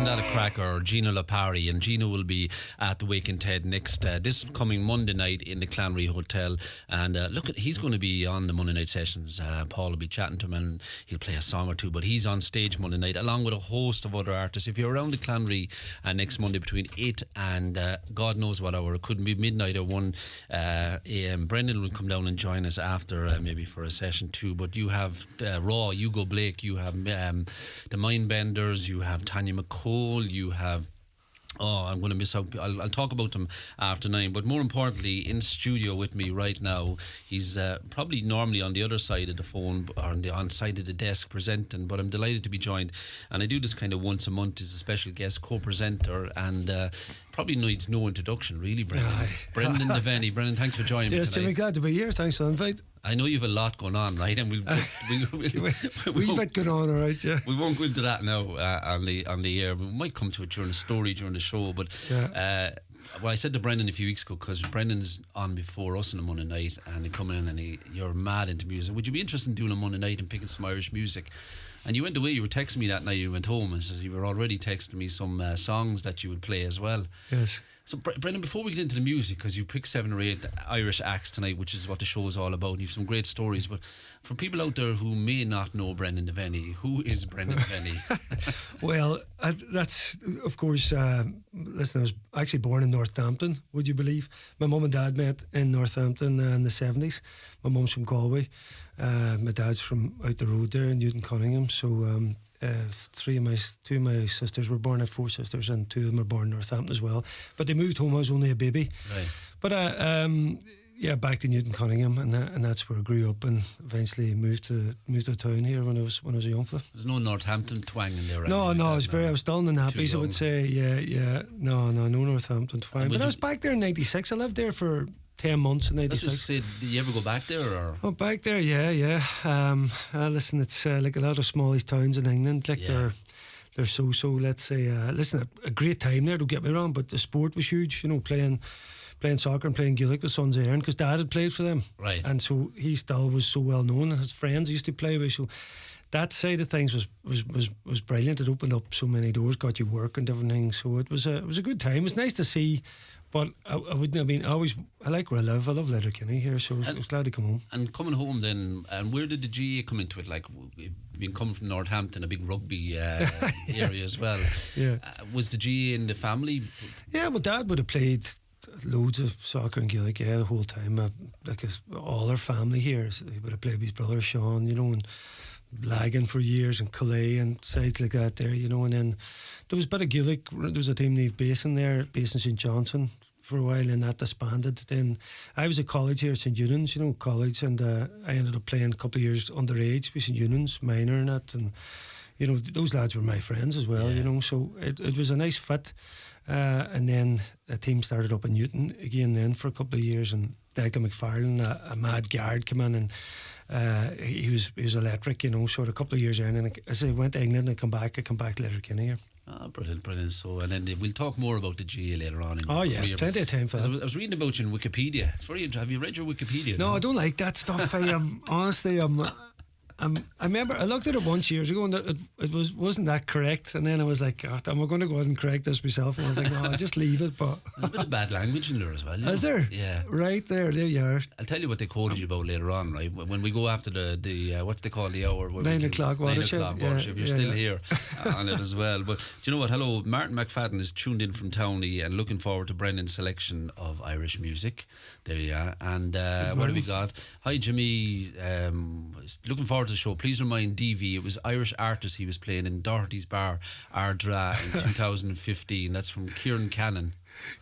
Isn't that a cracker? Gino Lapari, and Gino will be at the Wake and Ted next this coming Monday night in the Clanry Hotel. And look, he's going to be on the Monday night sessions. Paul will be chatting to him, and he'll play a song or two. But he's on stage Monday night along with a host of other artists. If you're around the Clanry next Monday between 8 and God knows what hour, it couldn't be midnight or 1 a.m. Brendan will come down and join us after maybe for a session too. But you have Raw, Hugo Blake, you have the Mindbenders, you have Tanya McCall, you have I'm going to miss out. I'll talk about them after 9. But more importantly, in studio with me right now, he's probably normally on the other side of the phone or on the side of the desk presenting. But I'm delighted to be joined, and I do this kind of once a month as a special guest co-presenter, and probably needs no introduction, really, Brendan. Bredan Devenney. Brendan, thanks for joining me tonight. Yes, Jimmy, glad to be here. Thanks for the invite. I know you've a lot going on, right? And we've bit going on, all right, yeah. We won't go into that now on the air. We might come to it during the story, during the show. But well, I said to Brendan a few weeks ago, because Brendan's on before us on a Monday night, and he come in and you're mad into music. Would you be interested in doing a Monday night and picking some Irish music? And you went away, you were texting me that night, you went home, and says you were already texting me some songs that you would play as well. Yes. So Brendan, before we get into the music, because you picked 7 or 8 Irish acts tonight, which is what the show is all about, and you have some great stories, but for people out there who may not know Bredan Devenney, who is Bredan Devenney? Well, that's, of course, listen, I was actually born in Northampton, would you believe? My mum and dad met in Northampton in the 70s. My mum's from Galway. My dad's from out the road there in Newton Cunningham. So two of my sisters were born. I have 4 sisters, and 2 of them were born in Northampton as well. But they moved home. I was only a baby. Right. But back to Newton Cunningham, and that's where I grew up, and eventually moved to town here when I was a young fella. There's no Northampton twang in there. No, I was still in the nappies, I would say. Yeah. No Northampton twang. But I was back there in '96. I lived there for 10 months in '96. Let's just say, did you ever go back there? Or? Oh, back there, yeah. Listen, it's like a lot of smallish towns in England. Like they're so. Let's say, listen, a great time there. Don't get me wrong, but the sport was huge. You know, playing soccer and playing Gaelic with Sons of Erin, because Dad had played for them. Right. And so he still was so well known. His friends used to play with. So that side of things was brilliant. It opened up so many doors, got you work and different things. So it was a good time. It was nice to see. But I wouldn't. I mean, I like where I live. I love Letterkenny here, so I was glad to come home. And coming home then, and where did the GA come into it? Like, being coming from Northampton, a big rugby area as well. Yeah. Was the GA in the family? Yeah, well, Dad would have played loads of soccer and Gaelic, the whole time. All our family here. So he would have played with his brother Sean, and Lagan for years, and Calais and sides like that there, and then there was a bit of Gaelic. There was a team named Basin there, based in St Johnson for a while, and that disbanded. Then I was at college here at St Eunan's, college, and I ended up playing a couple of years underage with St Eunan's, minor and that, and those lads were my friends as well, so it was a nice fit. And then a team started up in Newton again then for a couple of years, and Declan McFarlane, a mad guard, came in, and he was electric, so a couple of years in, and as I went to England and I come back to Letterkenny here. Brilliant. So, and then we'll talk more about the GA later on. Plenty of time for that. I was reading about you in Wikipedia. It's very interesting. Have you read your Wikipedia? No, I don't like that stuff. Honestly, I remember I looked at it once years ago, and it wasn't that correct, and then I was like, am I going to go ahead and correct this myself? And I was like, no, I'll just leave it. But there's a bit of bad language in there as well. Is there? Yeah. Right there you are. I'll tell you what they quoted you about later on, right? When we go after the what do they call the hour? 9 o'clock watershed. 9 o'clock watershed. You're still here on it as well. But do you know what? Hello, Martin McFadden is tuned in from Townley and looking forward to Brendan's selection of Irish music. There you are. And what do we got? Hi, Jimmy. Looking forward to the show. Please remind DV it was Irish artist he was playing in Doherty's Bar, Ardra, in 2015. That's from Kieran Cannon.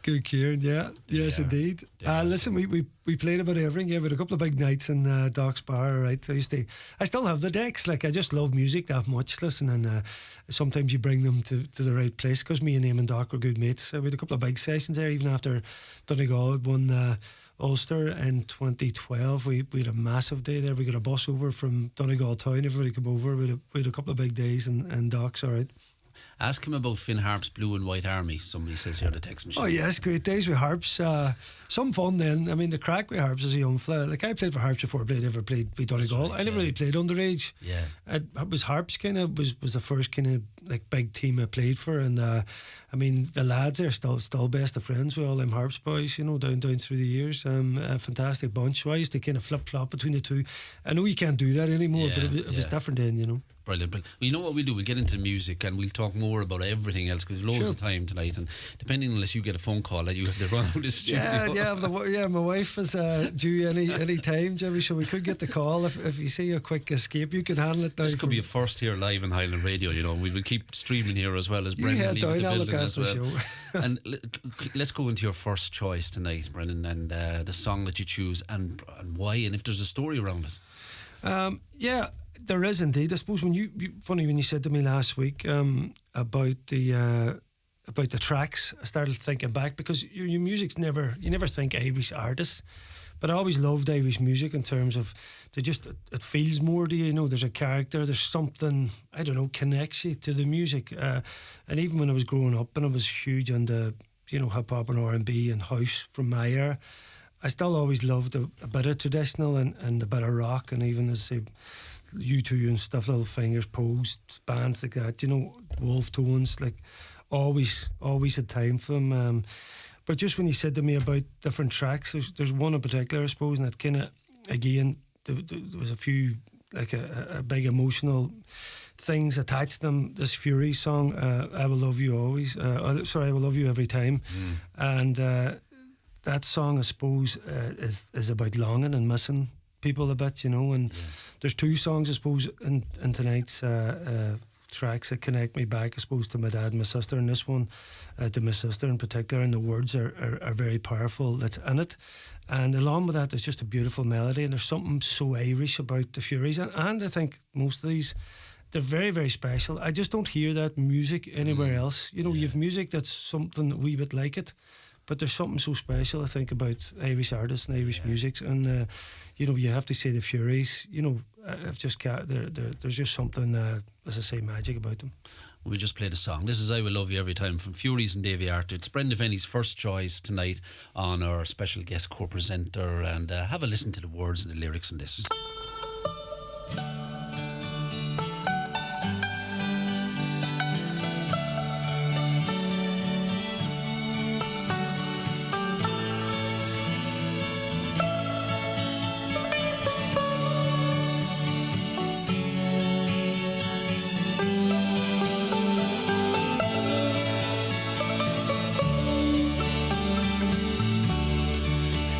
Good, Kieran. Yes, indeed. Listen, we played about everything. Yeah, we had a couple of big nights in Doc's Bar. Right, I still have the decks. Like, I just love music that much. Listen, and sometimes you bring them to the right place, because me and him and Doc were good mates. We had a couple of big sessions there, even after Donegal had won Ulster in 2012. We had a massive day there. We got a bus over from Donegal town. Everybody came over. We had a couple of big days, and Doc's all right. Ask him about Finn Harp's Blue and White Army. Somebody says here on the text machine. Oh yes, great days with harps. Some fun then. I mean, the crack with harps as a young fella. Like I played for harps before I ever played with Donegal. right, I never yeah. really played underage. Yeah. It was harps kind of was the first kind of like big team I played for, and I mean the lads are still best of friends with all them harps boys. You know, down through the years. A fantastic bunch. So I used to kind of flip flop between the two. I know you can't do that anymore, but it was different then. You know. Brilliant. Well, you know what we'll do? We'll get into music and we'll talk more about everything else because loads Sure. of time tonight. And depending unless you get a phone call that you have to run out of the studio. Yeah. My wife is due any time, Jimmy. So we could get the call if you see a quick escape. You can handle it now. This could be a first here live on Highland Radio. You know, we will keep streaming here as well as Brendan head leaves down, the I'll look building as after the well. show. And let's go into your first choice tonight, Brendan, and the song that you choose and why, and if there's a story around it. Yeah, there is indeed. I suppose when funny when you said to me last week about the tracks, I started thinking back because your music's you never think Irish artists, but I always loved Irish music in terms of it feels more to you. You know, there's a character, there's something, I don't know, connects you to the music. And even when I was growing up and I was huge into hip hop and R&B and house from my era, I still always loved a bit of traditional and a bit of rock, and even as say U2 and stuff, Little Fingers, Post, bands like that, Wolf Tones, like always had time for them. But just when you said to me about different tracks, there's one in particular, I suppose, and it kind of, again, there was a few, like a big emotional things attached to them. This Fury song, I Will Love You Always, I Will Love You Every Time. And that song, I suppose, is about longing and missing people a bit, and there's two songs, I suppose, in tonight's tracks that connect me back, I suppose, to my dad and my sister, and this one to my sister in particular, and the words are very powerful that's in it, and along with that there's just a beautiful melody, and there's something so Irish about the Furies, and I think most of these, they're very, very special. I just don't hear that music anywhere else. You have music that's something a wee bit like it, but there's something so special, I think, about Irish artists and Irish music, and you have to say the Furies. I've just there's just something, as I say, magic about them. We just played a song. This is I Will Love You Every Time from Furies and Davy Arthur. It's Bredan Devenney's first choice tonight on our special guest co-presenter, and have a listen to the words and the lyrics in this.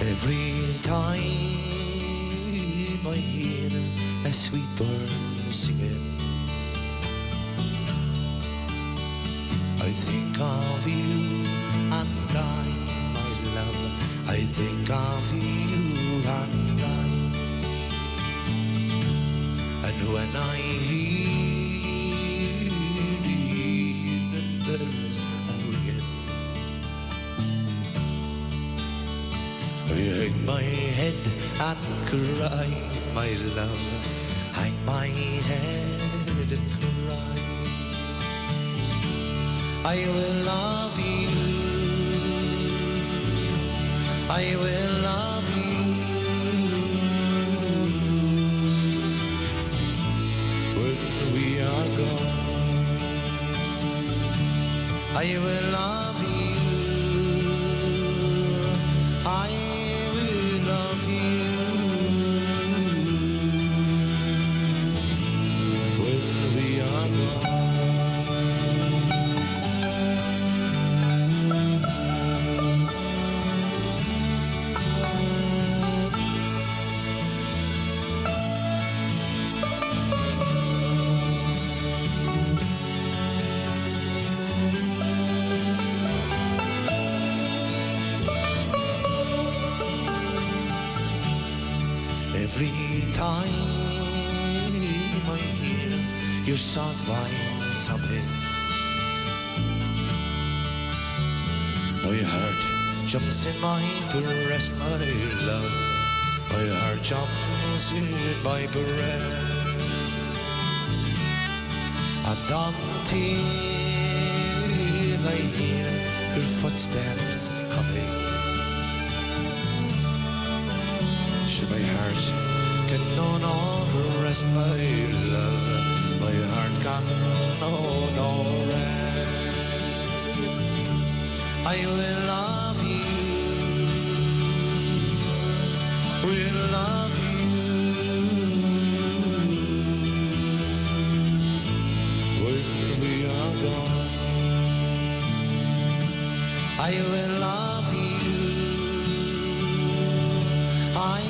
Every time I hear a sweet bird singing, I think of you and my love. I think of you and and when I hear the evening bells ringing, I hang my head and cry, my love. Hang my head and cry. I will love you. I will love you when we are gone. I will love you. Every time I hear your soft voice humming, my heart jumps in my breast, my love. My heart jumps in my breast. and until I hear your footsteps coming, should my heart can no longer rest, my love, my heart can no rest. I will love you, will love you when we are gone. I will love you, I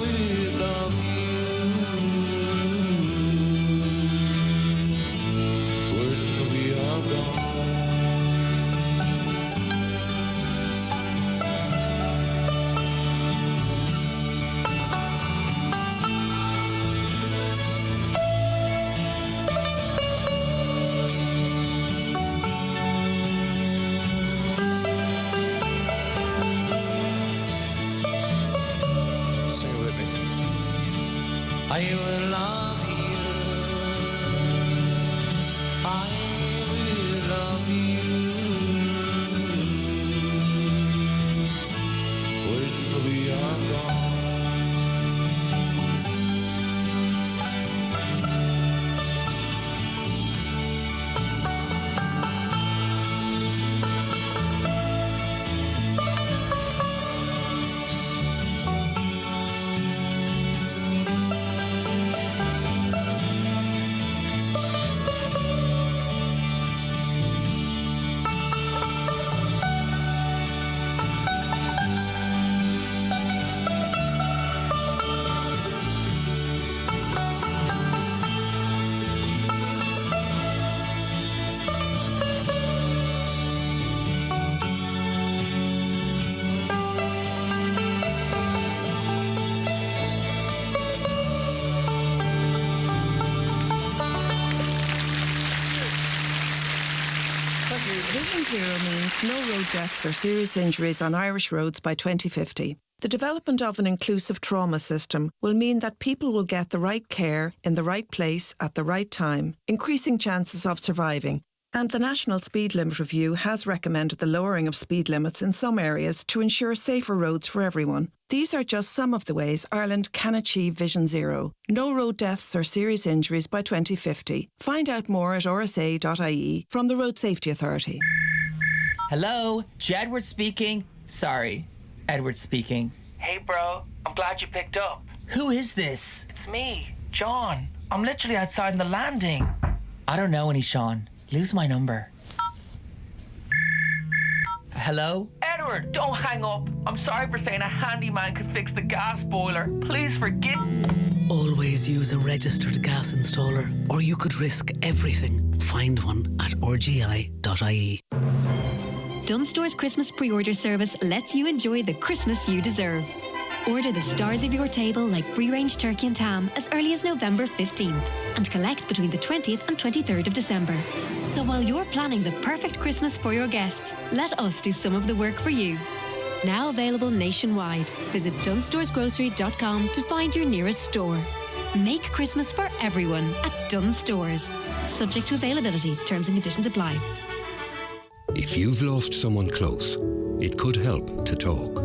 will love you when we are gone. I will love you, I will love you when we are gone. Vision Zero means no road deaths or serious injuries on Irish roads by 2050. The development of an inclusive trauma system will mean that people will get the right care in the right place at the right time, increasing chances of surviving. And the National Speed Limit Review has recommended the lowering of speed limits in some areas to ensure safer roads for everyone. These are just some of the ways Ireland can achieve Vision Zero. No road deaths or serious injuries by 2050. Find out more at rsa.ie from the Road Safety Authority. Hello, Jedward speaking. Sorry, Edward speaking. Hey bro, I'm glad you picked up. Who is this? It's me, John. I'm literally outside in the landing. I don't know any Sean. Lose my number. Hello? Edward, don't hang up. I'm sorry for saying a handyman could fix the gas boiler. Please forgive. Always use a registered gas installer, or you could risk everything. Find one at rgi.ie. Dunstore's Christmas pre-order service lets you enjoy the Christmas you deserve. Order the stars of your table like free-range turkey and ham as early as November 15th and collect between the 20th and 23rd of December. So while you're planning the perfect Christmas for your guests, let us do some of the work for you. Now available nationwide. Visit dunstoresgrocery.com to find your nearest store. Make Christmas for everyone at Dunn Stores. Subject to availability. Terms and conditions apply. If you've lost someone close, it could help to talk.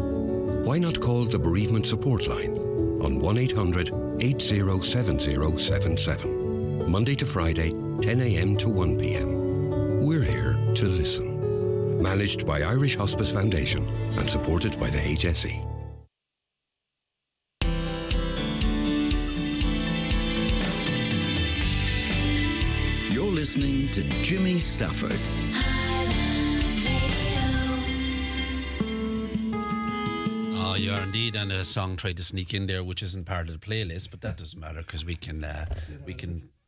Why not call the Bereavement Support Line on 1-800-807077, Monday to Friday, 10 a.m. to 1 p.m. We're here to listen. Managed by Irish Hospice Foundation and supported by the HSE. You're listening to Jimmy Stafford. You are indeed, and a song tried to sneak in there which isn't part of the playlist, but that doesn't matter because we can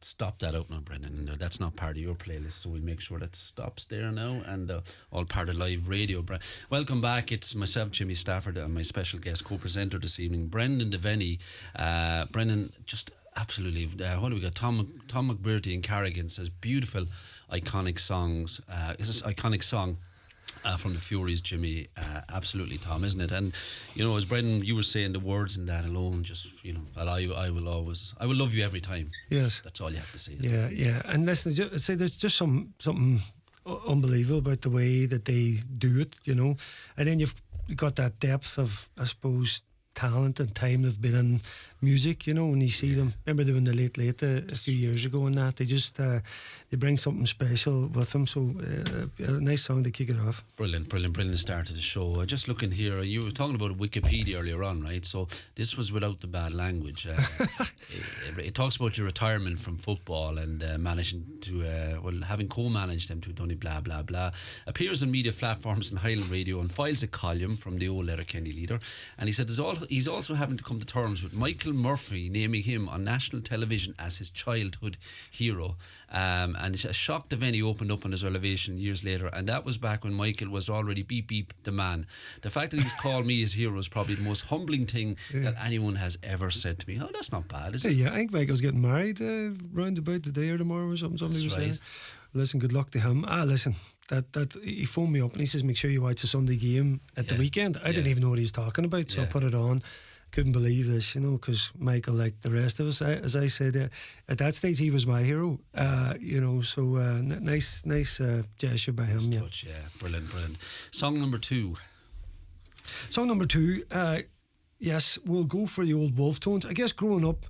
stop that out now, Brendan. No, that's not part of your playlist, so we'll make sure that stops there now, and all part of live radio. Welcome back. It's myself, Jimmy Stafford, and my special guest co-presenter this evening, Bredan Devenney. Brendan, just absolutely, what do we got? Tom McBurty and Carrigan says beautiful, iconic songs. Is this iconic song? From the Furies, Jimmy, absolutely, Tom, isn't it? And you know, as Brendan, you were saying, the words in that alone, just I will love you every time. Yes, that's all you have to say. Yeah. And listen, say there's just something unbelievable about the way that they do it, and then you've got that depth of, I suppose, talent and time they've been in music, when you see them. Remember doing the Late a few years ago, and that they just they bring something special with them. So a nice song to kick it off. Brilliant start to the show. Just looking here, you were talking about Wikipedia earlier on, right? So this was without the bad language. It talks about your retirement from football and managing to having co-managed them to Dunny blah blah blah. Appears on media platforms and Highland Radio and files a column from the old Letterkenny leader. And he said he's also having to come to terms with Michael Murphy naming him on national television as his childhood hero. And a shock Devenney opened up on his elevation years later, and that was back when Michael was already beep the man. The fact that he was called me his hero is probably the most humbling thing that anyone has ever said to me. Oh, that's not bad, is it? Yeah, I think Michael's getting married round about today or tomorrow or something. Somebody was saying. Listen, good luck to him. Listen, that he phoned me up and he says, make sure you watch the Sunday game at the weekend. I didn't even know what he was talking about, so I put it on. Couldn't believe this, because Michael, like the rest of us, as I said, at that stage he was my hero. So nice gesture by him. Touch, brilliant. Song number two. Yes, we'll go for the old Wolf Tones. I guess growing up,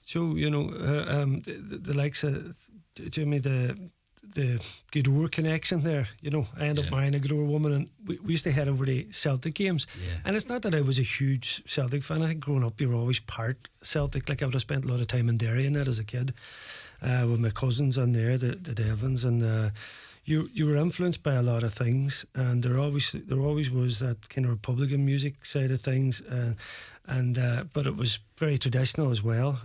so the likes of Jimmy, the Gweedore connection there, I ended up marrying a Gweedore woman, and we used to head over to Celtic games. And it's not that I was a huge Celtic fan. I think growing up you were always part Celtic. Like I would have spent a lot of time in Derry and that as a kid with my cousins on there, the Devons, and you were influenced by a lot of things, and there always was that kind of Republican music side of things, but it was very traditional as well.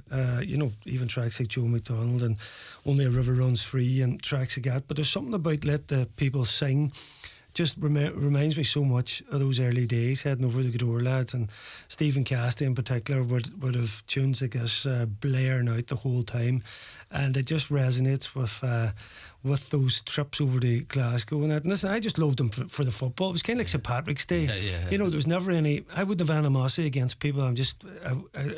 Even tracks like Joe McDonald and Only a River Runs Free and tracks like that. But there's something about Let the People Sing just reminds me so much of those early days, heading over the Gweedore lads, and Stephen Cassidy in particular would have tunes like this blaring out the whole time, and it just resonates with those trips over to Glasgow and that. And listen, I just loved them for the football. It was kind of like St Patrick's Day. There was never any. I wouldn't have animosity against people. I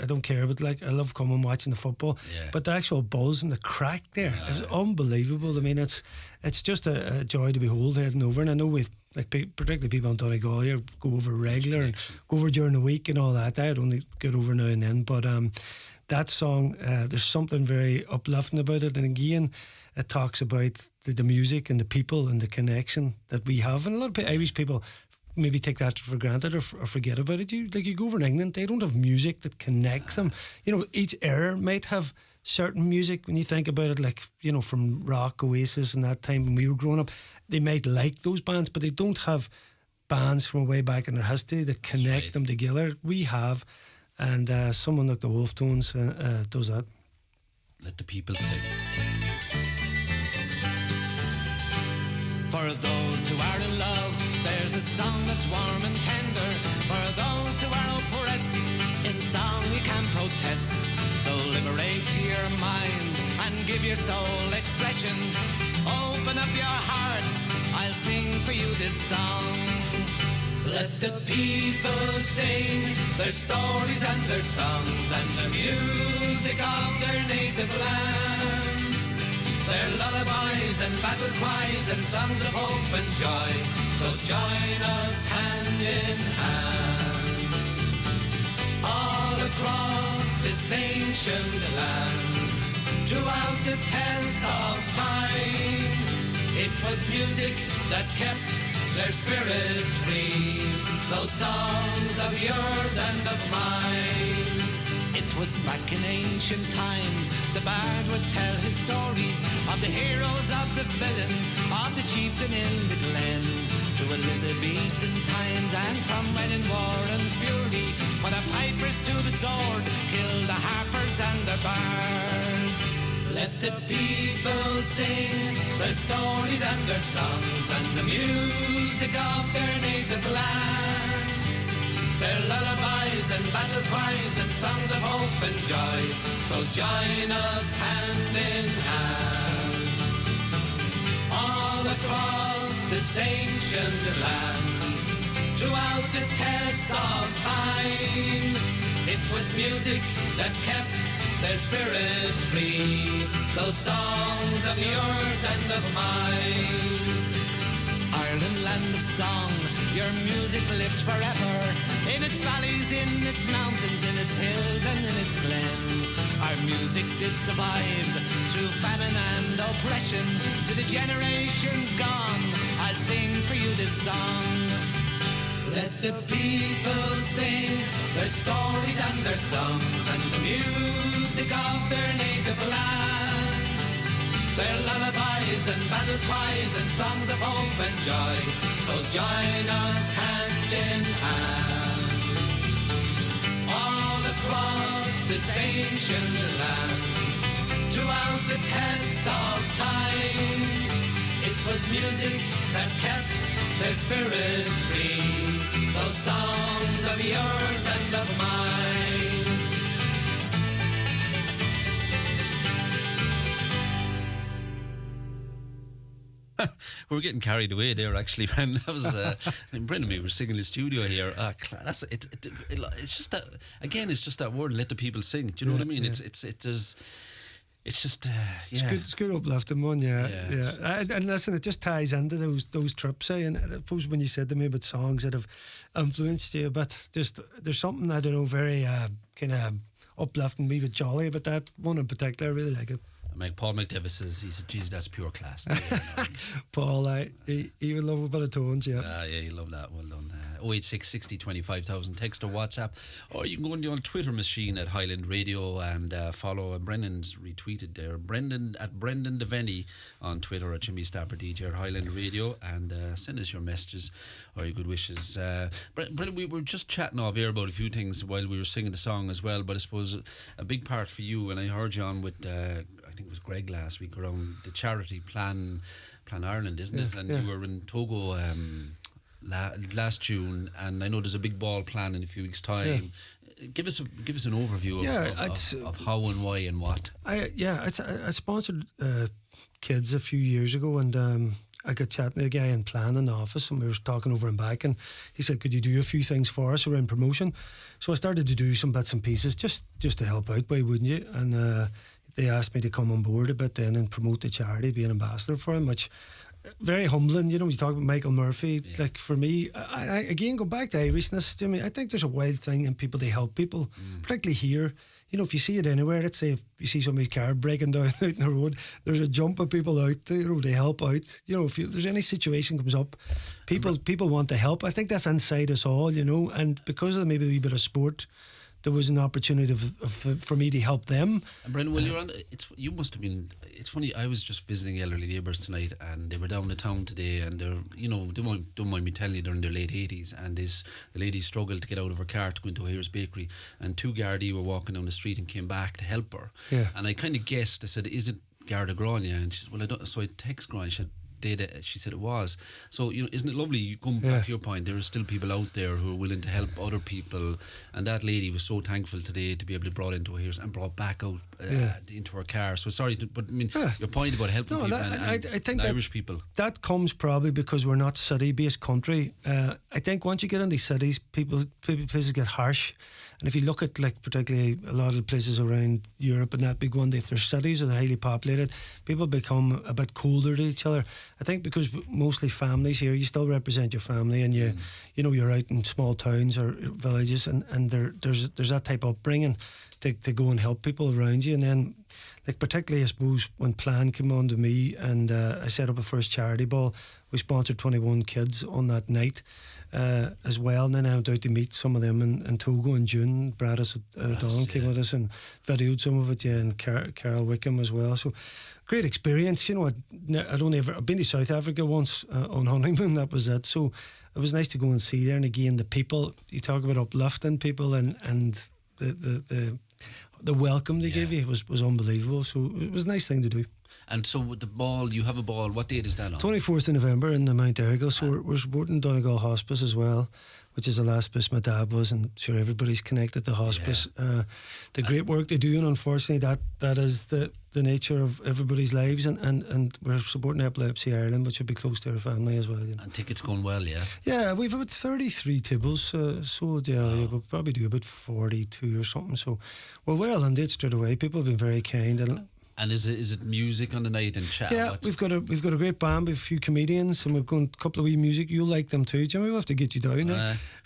don't care, but I love coming watching the football. But the actual buzz and the crack there, it was unbelievable. I mean, it's just a joy to behold heading over. And I know we've, particularly people on Donegal here, go over regular and go over during the week and all that. I'd only get over now and then, but that song, there's something very uplifting about it. And again, it talks about the music and the people and the connection that we have. And a lot of Irish people maybe take that for granted or forget about it. You go over in England, they don't have music that connects them. Each era might have certain music when you think about it, from rock, Oasis and that time when we were growing up. They might like those bands, but they don't have bands from way back in their history that connect them together. We have, and someone like the Wolf Tones does that. Let the people sing. For those who are in love, there's a song that's warm and tender. For those who are oppressed, in song we can protest. So liberate your mind and give your soul expression. Open up your hearts, I'll sing for you this song. Let the people sing their stories and their songs and the music of their native land. Their lullabies and battle cries and songs of hope and joy. So join us hand in hand. All across this ancient land, throughout the test of time, it was music that kept their spirits free. Those songs of yours and of mine. It was back in ancient times, the bard would tell his stories of the heroes, of the villain, of the chieftain in the glen. To Elizabethan times and from when in war and fury, when the pipers to the sword killed the harpers and the bards. Let the people sing their stories and their songs and the music of their native land. Their lullabies and battle cries and songs of hope and joy. So join us hand in hand. All across this ancient land. Throughout the test of time, it was music that kept their spirits free. Those songs of yours and of mine. Ireland, land of song, your music lives forever. In its valleys, in its mountains, in its hills and in its glen. Our music did survive through famine and oppression. To the generations gone, I'll sing for you this song. Let the people sing their stories and their songs, and the music of their native land. Their lullabies and battle cries and songs of hope and joy. So join us hand in hand. All across this ancient land, throughout the test of time, it was music that kept their spirits free. Those songs of yours and of mine. We're getting carried away there, actually, Brendan. That was Brendan and me were singing in the studio here. That's it. It's just that, again, it's just that word. Let the people sing. Do you know what I mean? Yeah. It's just It's good uplifting one, yeah. And listen, it just ties into those trips, and I suppose when you said to me about songs that have influenced you a bit, there's something, I don't know, very kind of uplifting, me, but jolly about that one in particular. I really like it. Paul McDevitt says, he said, geez, that's pure class. Paul, he would love a bit of tones, yeah. Yeah, he loved that. Well done. 086 60 25,000. Text or WhatsApp. Or you can go on the old Twitter machine at Highland Radio and follow. Brendan's retweeted there. Bredan Devenney on Twitter, at Jimmy Stafford DJ at Highland Radio, and send us your messages or your good wishes. Brendan, we were just chatting off air about a few things while we were singing the song as well, but I suppose a big part for you, and I heard you on with I think it was Greg last week, around the charity Plan Ireland, isn't it? And you were in Togo last June, and I know there's a big ball plan in a few weeks' time. Give us an overview of how and why and what. I sponsored kids a few years ago, and I got chatting to a guy in Plan in the office, and we were talking over and back, and he said, could you do a few things for us around promotion? So I started to do some bits and pieces just to help out, why wouldn't you? And they asked me to come on board a bit then and promote the charity, be an ambassador for him, which very humbling. You know, you talk about Michael Murphy. Like for me, I again go back to Irishness, Jimmy. I think there's a wild thing in people to help people, particularly here. You know, if you see it anywhere, let's say if you see somebody's car breaking down out in the road, there's a jump of people out, you know, to help out. You know, if there's any situation comes up, people want to help. I think that's inside us all, you know, and because of maybe a wee bit of sport, there was an opportunity for me to help them. And Brendan, while you're on, you must have been. It's funny. I was just visiting elderly neighbours tonight, and they were down the town today, and they're, you know, don't mind me telling you, they're in their late 80s, and the lady struggled to get out of her car to go into O'Hare's Bakery, and two Gardaí were walking down the street and came back to help her. Yeah. And I kind of guessed. I said, "Is it Garda Grania?" And she said, "Well, I don't." So I text Grania. She said it was. So, you know, isn't it lovely? Going back to your point, there are still people out there who are willing to help other people, and that lady was so thankful today to be able to be brought into O'Hare's and brought back out into her car. So sorry, but I mean, your point about helping people I think Irish people, that comes probably because we're not city-based country. I think once you get into cities, places get harsh. And if you look at, like, particularly a lot of the places around Europe and that big one, if their cities are highly populated, people become a bit colder to each other. I think because mostly families here, you still represent your family, and you know, you're out in small towns or villages, and there's that type of upbringing to go and help people around you. And then, like, particularly, I suppose, when Plan came on to me and I set up a first charity ball, we sponsored 21 kids on that night as well. And then I went out to meet some of them in Togo in June. Bradis Don came with us and videoed some of it, and Carol Wickham as well. So great experience. You know, I've been to South Africa once on honeymoon, that was it. So it was nice to go and see there. And again, the people, you talk about uplifting people, and the welcome they gave you was unbelievable. So it was a nice thing to do. And so with the ball, you have a ball. What date is that on? 24th of November in the Mount Errigal. So we're supporting Donegal Hospice as well which is the last place my dad was, and sure everybody's connected to hospice. The great work they do, and unfortunately that is the nature of everybody's lives, and we're supporting Epilepsy Ireland, which would be close to our family as well. You know. And tickets going well, yeah? Yeah, we've about 33 tables sold. Yeah, we'll probably do about 42 or something. So we're well on it straight away. People have been very kind. And is it music on the night and chat? Yeah, we've got a great band with a few comedians, and we've got a couple of wee music. You'll like them too, Jimmy. We'll have to get you down.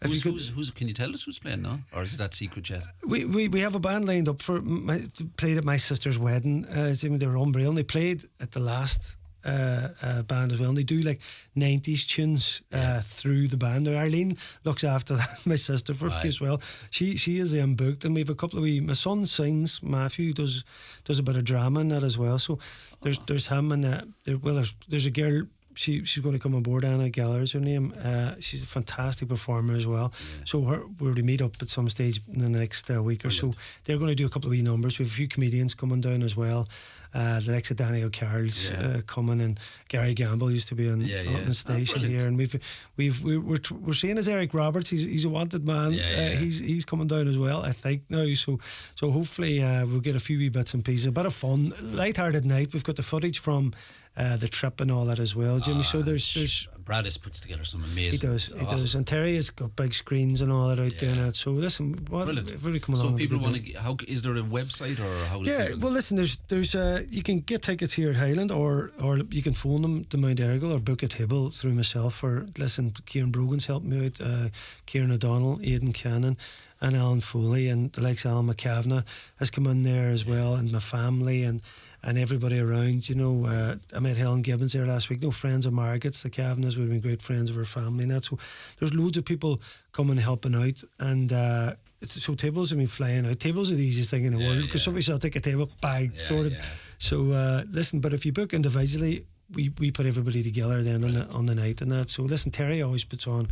Who's can you tell us who's playing now, or is it that secret yet? We have a band lined up played at my sister's wedding. They were unreal. And they played at the last band as well, and they do like 90s tunes through the band. Now Arlene looks after that, my sister, for me as well. She is booked, and we have a couple of my son sings. Matthew does a bit of drama in that as well. So there's him, and there's a girl. She's going to come on board. Anna Geller is her name. She's a fantastic performer as well. So we're to meet up at some stage in the next week or so. They're going to do a couple of wee numbers. We have a few comedians coming down as well. The likes of Danny O'Carroll's coming, and Gary Gamble used to be on the station here, and we're seeing as Eric Roberts. He's a wanted man. He's coming down as well, I think now. So hopefully we'll get a few wee bits and pieces, a bit of fun, light-hearted night. We've got the footage from the trip and all that as well, Jimmy. So there's Bradis puts together some amazing. He does, and Terry has got big screens and all that out doing that. So listen, really come along. So people want to. How is there a website or how? Well, listen, there's you can get tickets here at Highland, or you can phone them to Mount Errigal or book a table through myself. Or listen, Kieran Brogan's helped me out, Kieran O'Donnell, Aidan Cannon, and Alan Foley, and the likes of Al McCavanagh has come in there as well, and my family and everybody around. You know, I met Helen Gibbons there last week. No, friends of Margaret's, the Kavanaghs would have been great friends of her family and that. So there's loads of people coming helping out, and so tables have been flying out. Tables are the easiest thing in the world, because somebody said take a table, bag, sorted. So listen, but if you book individually, we put everybody together then on the night and that. So listen, Terry always puts on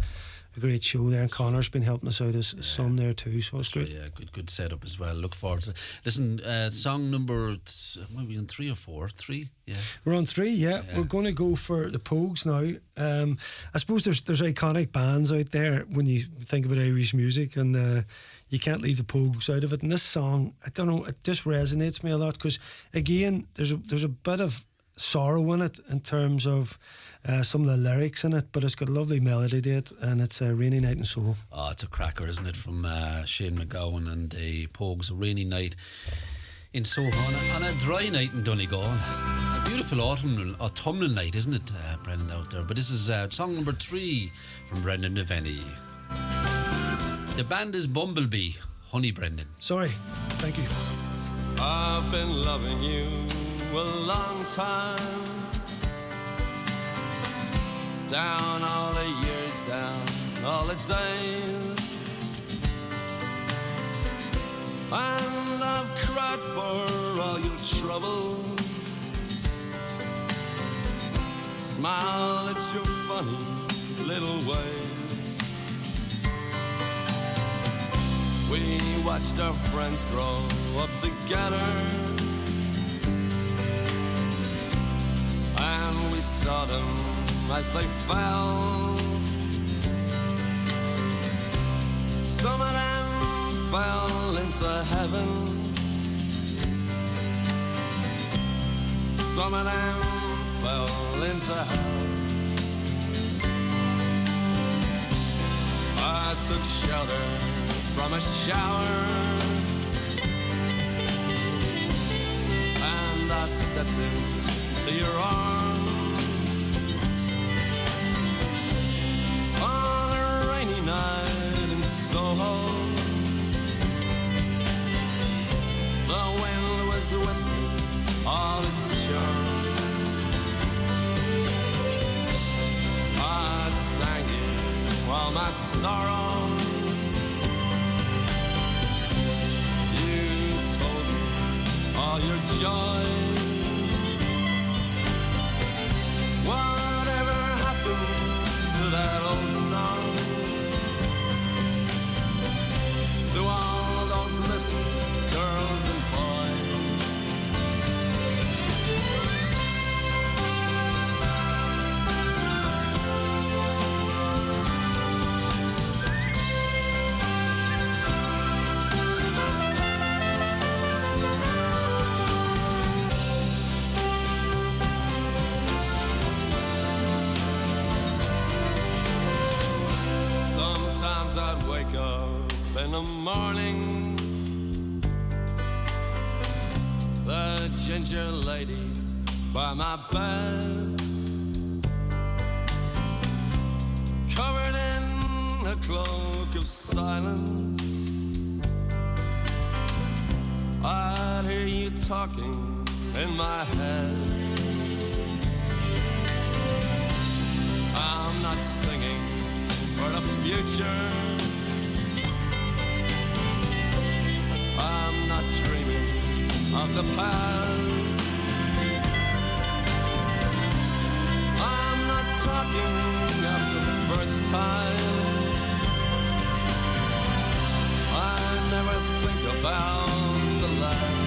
a great show there, and Connor's been helping us out as son there too, so it's great. Yeah, good setup as well. Look forward to it. Listen, song number what are we on, 3 or 4? 3? Yeah, we're on 3. Yeah, we're going to go for the Pogues now. I suppose there's iconic bands out there when you think about Irish music, and you can't leave the Pogues out of it. And this song, I don't know, it just resonates me a lot, because again, there's a bit of sorrow in it in terms of some of the lyrics in it, but it's got a lovely melody to it, and it's a Rainy Night in Soho. Oh, it's a cracker, isn't it, from Shane McGowan and the Pogues. A rainy night in Soho on a dry night in Donegal. A beautiful autumnal night, isn't it, Brendan, out there? But this is song number 3 from Bredan Devenney. The band is Bumblebee. Honey, Brendan. Sorry, thank you. I've been loving you a long time, down all the years, down all the days, and I've cried for all your troubles, smile at your funny little ways. We watched our friends grow up together, and we saw them as they fell. Some of them fell into heaven, some of them fell into hell. I took shelter from a shower, and I stepped into your arms on a rainy night in Soho. The wind was whistling all its charm. I sang it while my sorrows, you told me all your joys. Whatever happened to that old song, to all those little girls and boys? wake up in the morning, the ginger lady by my bed, covered in a cloak of silence. I hear you talking in my head. I'm not singing for the future, I'm not dreaming of the past, I'm not talking of the first times, I never think about the last.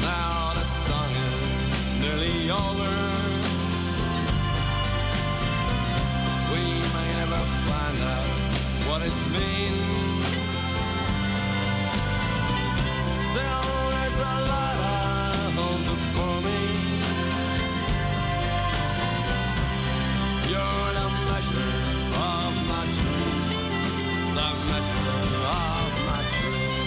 Now the song is nearly over, we may never find out what it means. Still there's a lot I hold before me. You're the measure of my dreams, the measure of my dreams.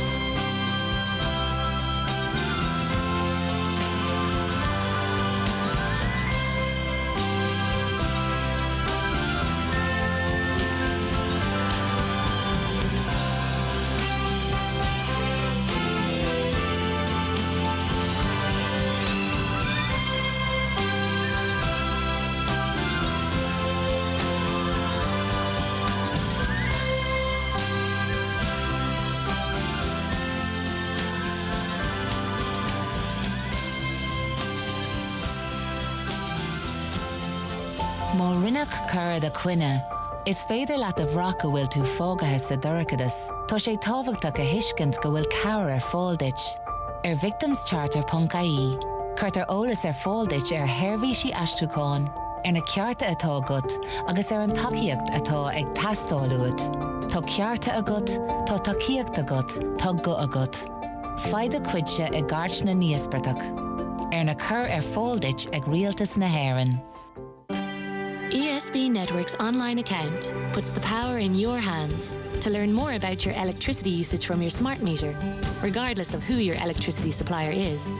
Má rinneach cara de cuine, is féidir leat a bhraca bhfuil tú fógathe sa duracadas, tá sé tábhachtach a hiiscint go bhfuil cara ar fáildeit. Ar victimscharter.ie, chuirt ar ólas ar fáildeit ar thairmhísí aistriúcháin, ar na cearta atá agat, agus ar an tacaíocht atá ag teastáiliúd. Tá cearta agat, tá tacaíocht agat, tá go agat. Faide cuidse i gart na níospartach. Ar na cur ar fáildeit ag rialtas na hÉireann. ESB Network's online account puts the power in your hands to learn more about your electricity usage from your smart meter, regardless of who your electricity supplier is.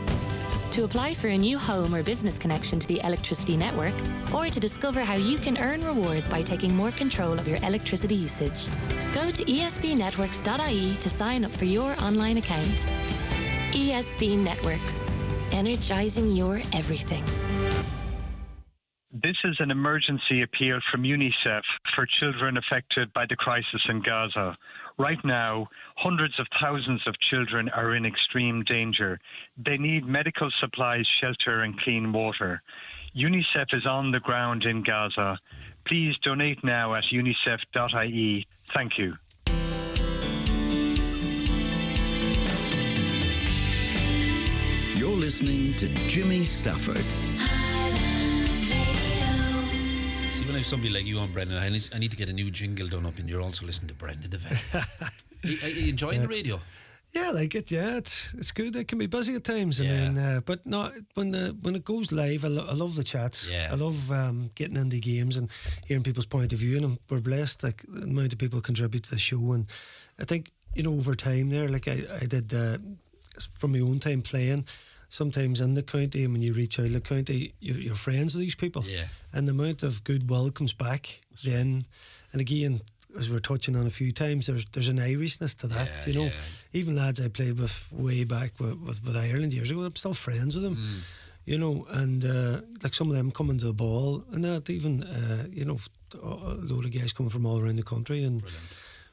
To apply for a new home or business connection to the electricity network, or to discover how you can earn rewards by taking more control of your electricity usage. Go to esbnetworks.ie to sign up for your online account. ESB Networks, energizing your everything. This is an emergency appeal from UNICEF for children affected by the crisis in Gaza. Right now, hundreds of thousands of children are in extreme danger. They need medical supplies, shelter, and clean water. UNICEF is on the ground in Gaza. Please donate now at unicef.ie. Thank you. You're listening to Jimmy Stafford. See, when I have somebody like you on, Brendan, I need to get a new jingle done up, and you're also listening to Bredan Devenney. Are you enjoying the radio? Yeah, I like it. Yeah, it's good. It can be busy at times, and then, but no, when it goes live, I love the chats. Yeah. I love getting into games and hearing people's point of view, and we're blessed. Like the amount of people contribute to the show, and I think over time there, like I did from my own time playing. Sometimes in the county, and when you reach out to the county, you're friends with these people, and the amount of goodwill comes back. Then, and again, as we're touching on a few times, there's an Irishness to that. Even lads I played with way back with Ireland years ago, I'm still friends with them. And like some of them coming to the ball, and that even a load of guys coming from all around the country, and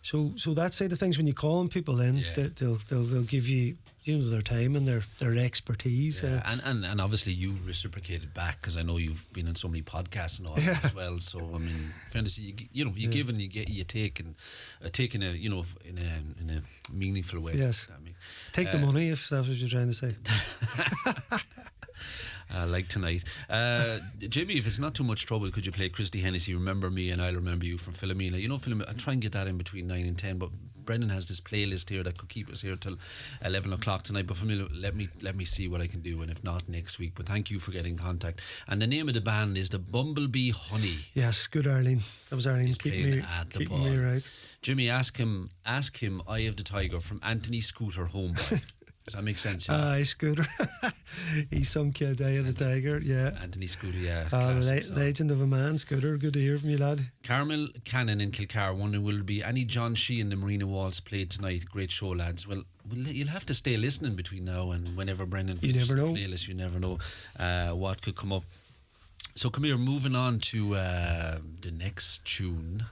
so that side of things, when you call on people, then they'll give you their time and their expertise. And obviously you reciprocated back, because I know you've been on so many podcasts and all that as well. So I mean, fairness, you give and you take, and take in a in a meaningful way. Yes, take the money, if that's what you're trying to say. Like tonight, Jimmy, if it's not too much trouble, could you play Christy Hennessy, Remember Me and I'll Remember You from Philomena? Philomena, I'll try and get that in between 9 and 10, but Brendan has this playlist here that could keep us here till 11 o'clock tonight. But for me, let me see what I can do, and if not, next week. But thank you for getting in contact. And the name of the band is the Bumblebee Honey. Yes, good Arlene. That was Arlene He's keeping playing me right. Jimmy, ask him Eye of the Tiger from Anthony Scooter Homeboy. Does that make sense? Scooter. He's some kid, Eye of the Tiger, yeah. Anthony Scooter, yeah. Legend of a man, Scooter. Good to hear from you, lad. Carmel Cannon in Kilcar wondering, will there be any John Sheehan the Marina Waltz played tonight? Great show, lads. Well, you'll have to stay listening between now and whenever Brendan finishes the playlist. You never know what could come up. So come here, moving on to the next tune.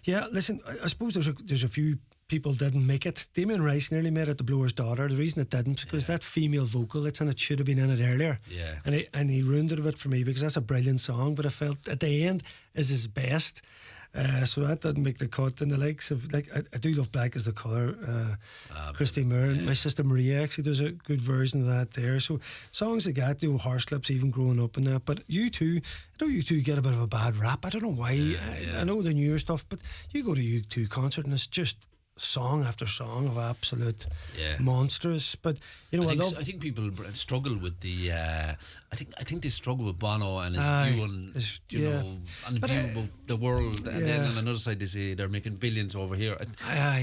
Yeah, listen, I suppose there's a few people didn't make it. Damien Rice nearly made it, The Blower's Daughter. The reason it didn't, because that female vocal that's in it should have been in it earlier. Yeah. And he ruined it a bit for me, because that's a brilliant song, but I felt at the end is his best. So that didn't make the cut. And the likes of, like, I do love Black as the Colour. Christy Moore, my sister Maria actually does a good version of that there. So songs like that, Horse Lips, even growing up in that. But you two get a bit of a bad rap. I don't know why. I know the newer stuff, but you go to U2 concert and it's just song after song of absolute monsters. But you know, I think people struggle with the I think they struggle with Bono and his view on the view about the world, and then on another side they say they're making billions over here.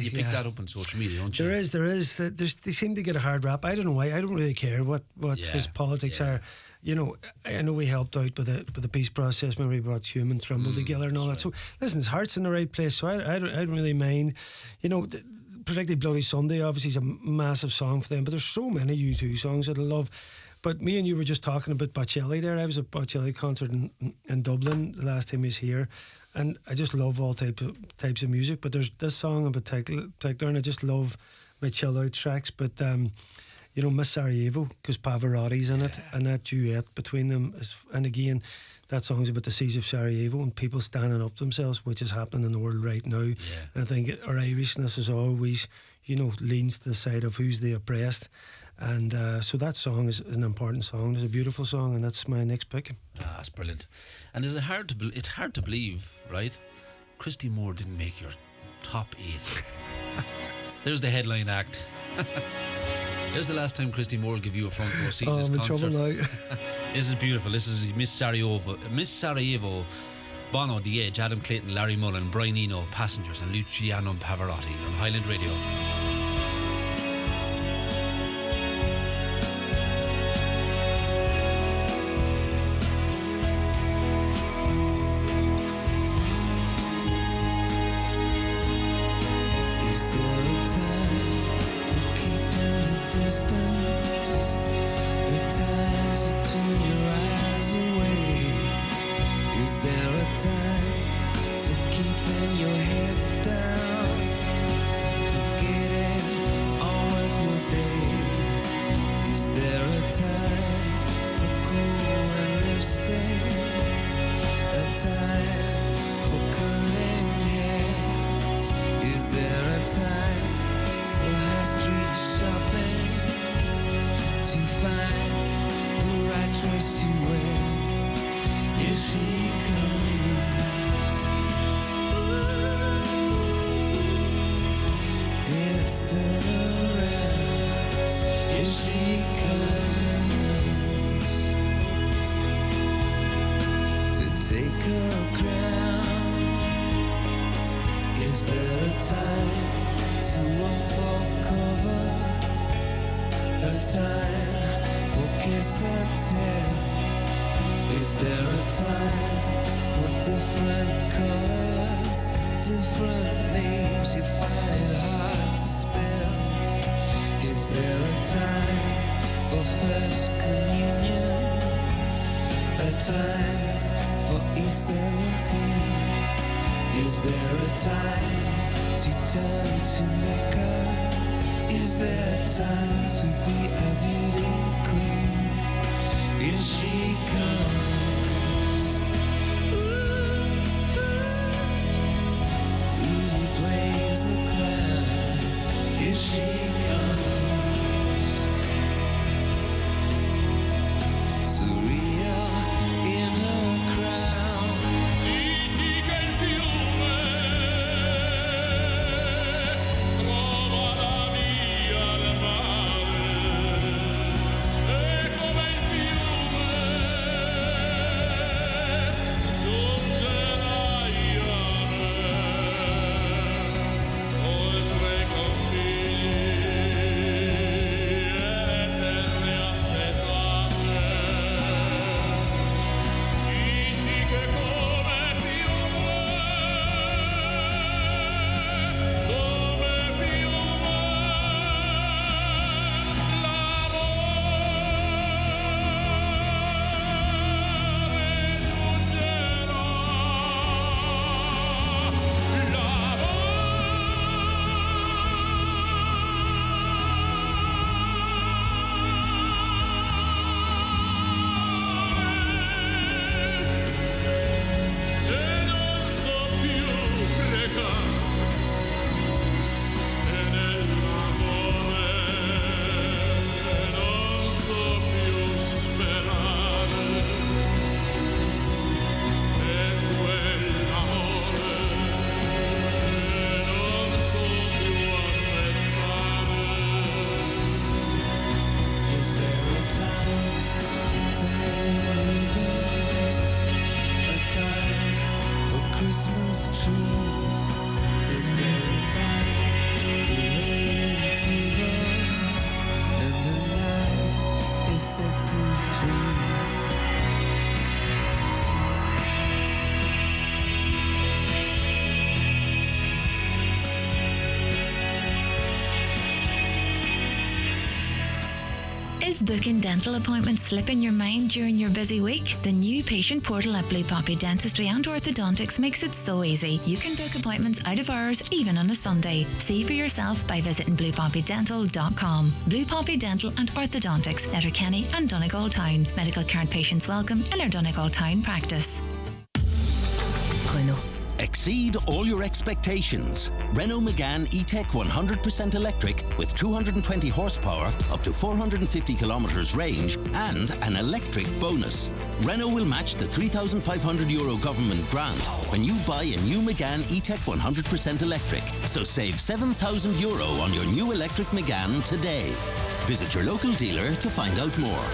You pick that up on social media, don't you? There is they seem to get a hard rap. I don't know why. I don't really care what his politics are. You know, I know we helped out with the peace process. Remember, we brought Human Trimble together and all that. So listen, his heart's in the right place. So I don't really mind. You know, particularly Bloody Sunday obviously is a massive song for them. But there's so many U2 songs that I love. But me and you were just talking about Bocelli there. I was at Bocelli concert in Dublin the last time he was here, and I just love all types of music. But there's this song in particular, and I just love my chill out tracks. But you know, Miss Sarajevo, because Pavarotti's in it, and that duet between them is, and again, that song's about the siege of Sarajevo and people standing up to themselves, which is happening in the world right now. And I think our Irishness is always, you know, leans to the side of who's the oppressed. And so that song is an important song. It's a beautiful song, and that's my next pick. That's brilliant. And it's hard to believe, right? Christy Moore didn't make your top 8. There's the headline act. Here's the last time Christy Moore will give you a front row seat in this concert. I'm in trouble now. This is beautiful. This is Miss Sarajevo, Bono, The Edge, Adam Clayton, Larry Mullen, Brian Eno, Passengers, and Luciano Pavarotti on Highland Radio. Come on. Is booking dental appointments slipping your mind during your busy week? The new patient portal at Blue Poppy Dentistry and Orthodontics makes it so easy. You can book appointments out of hours, even on a Sunday. See for yourself by visiting bluepoppydental.com. Blue Poppy Dental and Orthodontics, Letterkenny and Donegal Town. Medical card patients welcome in our Donegal Town practice. Exceed all your expectations. Renault Megane E-Tech 100% electric with 220 horsepower, up to 450 kilometres range and an electric bonus. Renault will match the €3,500 government grant when you buy a new Megane E-Tech 100% electric. So save €7,000 on your new electric Megane today. Visit your local dealer to find out more.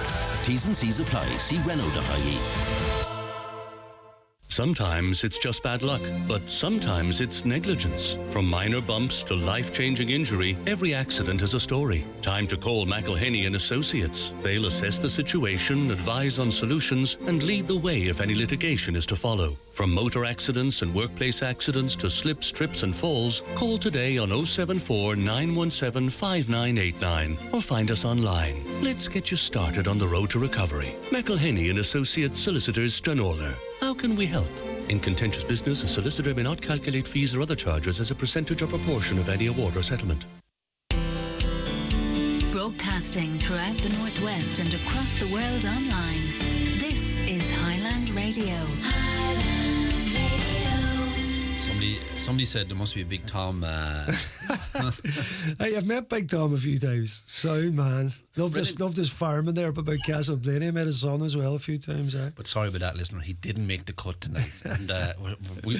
T's and C's apply. See Renault.ie. Sometimes it's just bad luck, but sometimes it's negligence. From minor bumps to life-changing injury, every accident has a story. Time to call McElhenney and Associates. They'll assess the situation, advise on solutions, and lead the way if any litigation is to follow. From motor accidents and workplace accidents to slips, trips and falls, call today on 074 917 5989 or find us online. Let's get you started on the road to recovery. McElhenney and Associates Solicitors, Stranorlar. How can we help? In contentious business, a solicitor may not calculate fees or other charges as a percentage or proportion of any award or settlement. Broadcasting throughout the Northwest and across the world online. This is Highland Radio. Somebody said there must be a Big Tom. Hey, I've met Big Tom a few times. Sound man. Loved his farming there up about Castleblaney. I met his son as well a few times. But sorry about that, listener. He didn't make the cut tonight. And we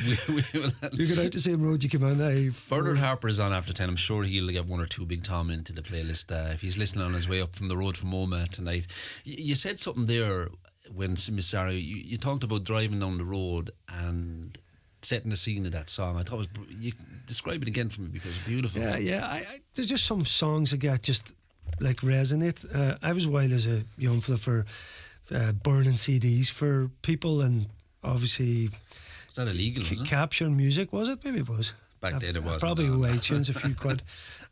will. You get out the same road you came in. Bernard Harper is on after 10. I'm sure he'll get one or two Big Tom into the playlist if he's listening on his way up from the road from Oma tonight. You said something there when Miss Sarah, you talked about driving down the road and setting the scene of that song. I thought you describe it again for me because it's beautiful. Yeah. There's just some songs that get just like resonate. I was wild as a young fella for burning CDs for people, and obviously was that illegal? Capturing music, was it? Maybe it was. Back then it was. Probably iTunes a few quid.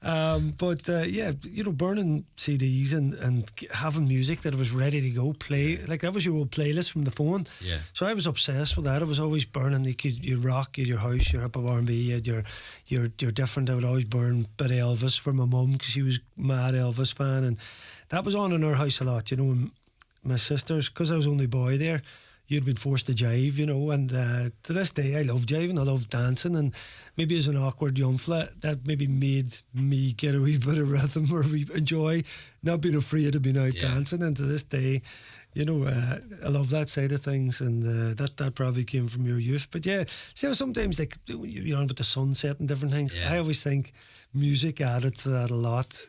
But burning CDs and having music that was ready to go play, like that was your old playlist from the phone. Yeah. So I was obsessed with that. I was always burning. You rock, you had your house, your hip hop R&B, you had your different. I would always burn a bit of Elvis for my mum because she was mad Elvis fan, and that was on in our house a lot. And my sisters, because I was only boy there, you'd been forced to jive, and to this day I love jiving, I love dancing, and maybe as an awkward young fella that maybe made me get a wee bit of rhythm or enjoy not being afraid of being out dancing, and to this day, I love that side of things, and that probably came from your youth. But yeah, see how sometimes like with the sunset and different things, I always think music added to that a lot.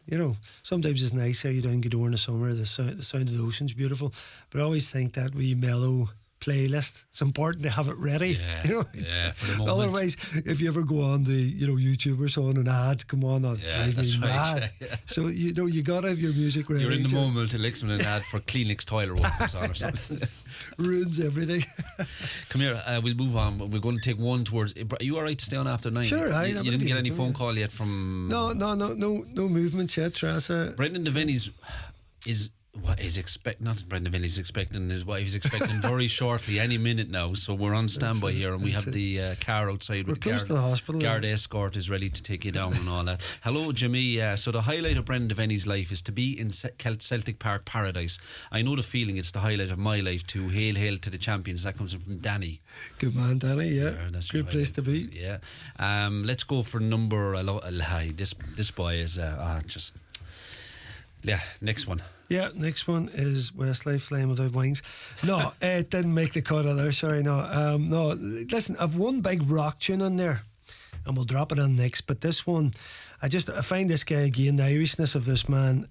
Sometimes it's nice how you down Gweedore in the summer, the sound of the ocean's beautiful, but I always think that wee mellow playlist, it's important to have it ready. Yeah, for the moment. Otherwise, if you ever go on the YouTube or so on and ads come on, that'll drive me mad. Yeah. So you gotta have your music ready. You're in the moment, Alex, when an ad for Kleenex toilet roll comes on or something. Ruins everything. Come here, we'll move on. We're going to take one towards. Are you alright to stay on after 9? Sure. You didn't get any phone call yet from. No movement yet, Trasa. Bredan Devenney is expecting his wife is expecting very shortly, any minute now. So we're on standby here, and we have the car outside. We're close to the hospital. Guard escort is ready to take you down and all that. Hello, Jimmy. So the highlight of Bredan Devenney's life is to be in Celtic Park Paradise. I know the feeling. It's the highlight of my life too. Hail to the champions. That comes from Danny. Good man, Danny. Yeah, that's good place to be. Yeah. Let's go for number. This boy is just. Yeah. Next one. Yeah, next one is Westlife, Flying Without Wings. No, it didn't make the cut either. Sorry, no. No, listen, I've one big rock tune in there, and we'll drop it in next. But this one, I find this guy again, the Irishness of this man,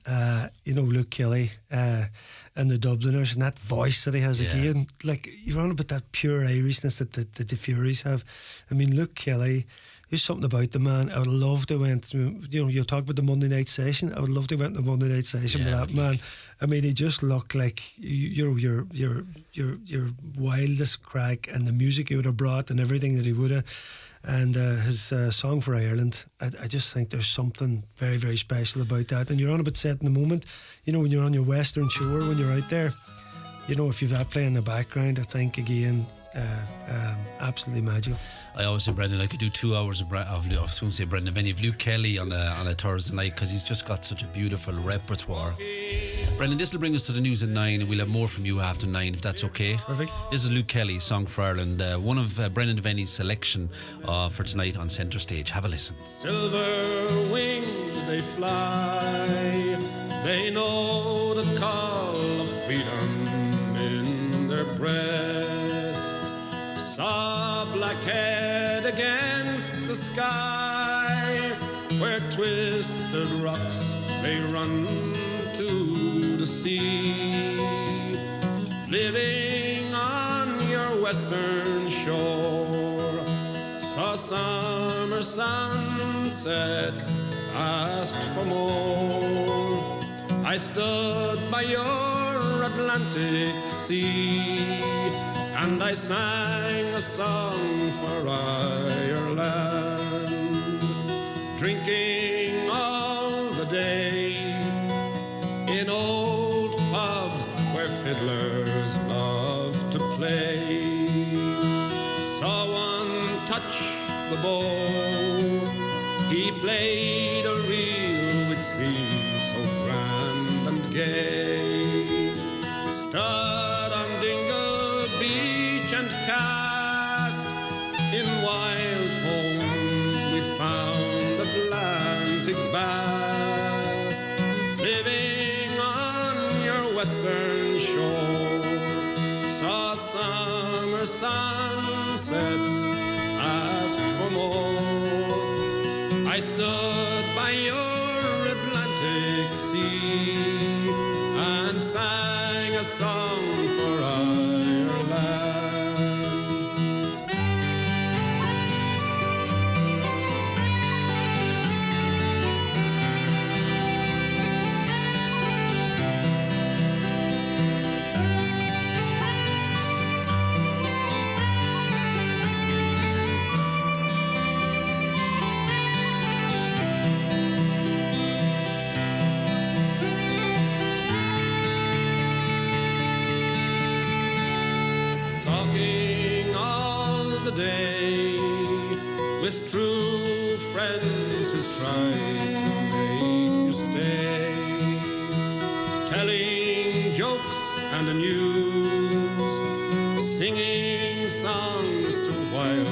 Luke Kelly and the Dubliners, and that voice that he has again. Like, you're on about that pure Irishness that the Furies have. I mean, Luke Kelly, There's something about the man. I would love to went. You talk about the Monday night session. I would love to went to the Monday night session with that man. I mean, he just looked like your wildest crack, and the music he would have brought, and everything that he would have. And his song for Ireland, I just think there's something very, very special about that. And you're on about set in the moment, when you're on your western shore, when you're out there, if you've that playing in the background, I think again, absolutely magical. I always say, Brendan, I could do 2 hours of I was going to say Bredan Devenney, of Luke Kelly on a Thursday night, because he's just got such a beautiful repertoire. Brendan, this will bring us to the news at 9, and we'll have more from you after 9, if that's okay. Perfect. This is Luke Kelly, Song for Ireland, one of Bredan Devenney's selection for tonight on Centre Stage. Have a listen. Silver winged they fly, they know the call of freedom in their breasts. Saw black head against the sky, where twisted rocks may run to the sea. Living on your western shore, saw summer sunsets, asked for more. I stood by your Atlantic Sea, and I sang a song for Ireland, drinking all the day in old pubs where fiddlers love to play. Saw one touch the bow, he played a reel which seemed so grand and gay. Stood on Dingle Beach and cast in wild foam we found Atlantic bass. Living on your western shore, saw summer sunsets, asked for more. I stood by your Atlantic Sea and sang a song for Ireland. Day with true friends who try to make you stay, telling jokes and the news, singing songs to while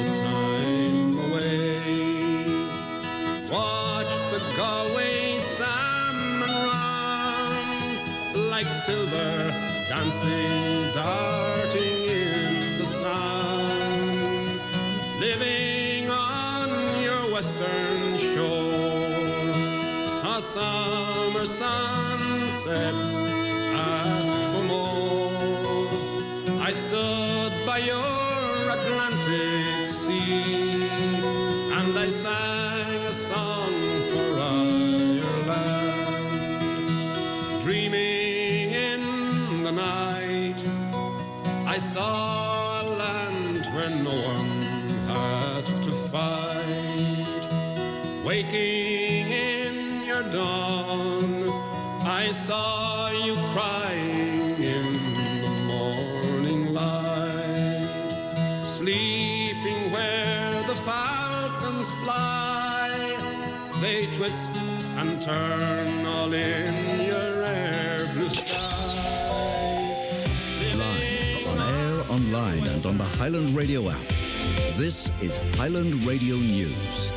the time away. Watch the Galway salmon run like silver dancing, darting in the sun. Living on your western shore, saw summer sunsets, asked for more. I stood by your Atlantic Sea and I sang a song for Ireland. Dreaming in the night, I saw a land where no one had to fight. Waking in your dawn, I saw you crying in the morning light. Sleeping where the falcons fly, they twist and turn all in your air blue sky. Live, on air, online and on the Highland Radio app. This is Highland Radio News.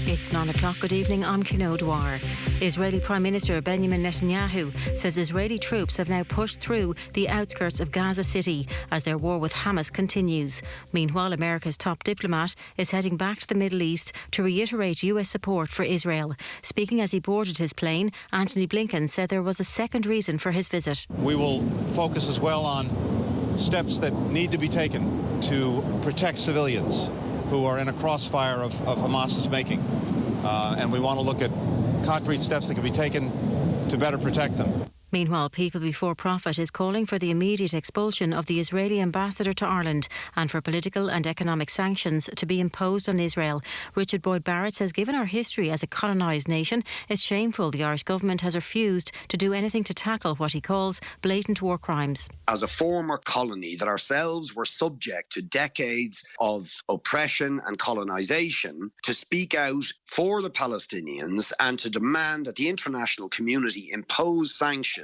It's It's 9 o'clock. Good evening. I'm Clonó Dwyer. Israeli Prime Minister Benjamin Netanyahu says Israeli troops have now pushed through the outskirts of Gaza City as their war with Hamas continues. Meanwhile, America's top diplomat is heading back to the Middle East to reiterate US support for Israel. Speaking as he boarded his plane, Anthony Blinken said there was a second reason for his visit. We will focus as well on steps that need to be taken to protect civilians who are in a crossfire of Hamas's making. And we want to look at concrete steps that can be taken to better protect them. Meanwhile, People Before Profit is calling for the immediate expulsion of the Israeli ambassador to Ireland and for political and economic sanctions to be imposed on Israel. Richard Boyd Barrett says given our history as a colonised nation, it's shameful the Irish government has refused to do anything to tackle what he calls blatant war crimes. As a former colony that ourselves were subject to decades of oppression and colonisation, to speak out for the Palestinians and to demand that the international community impose sanctions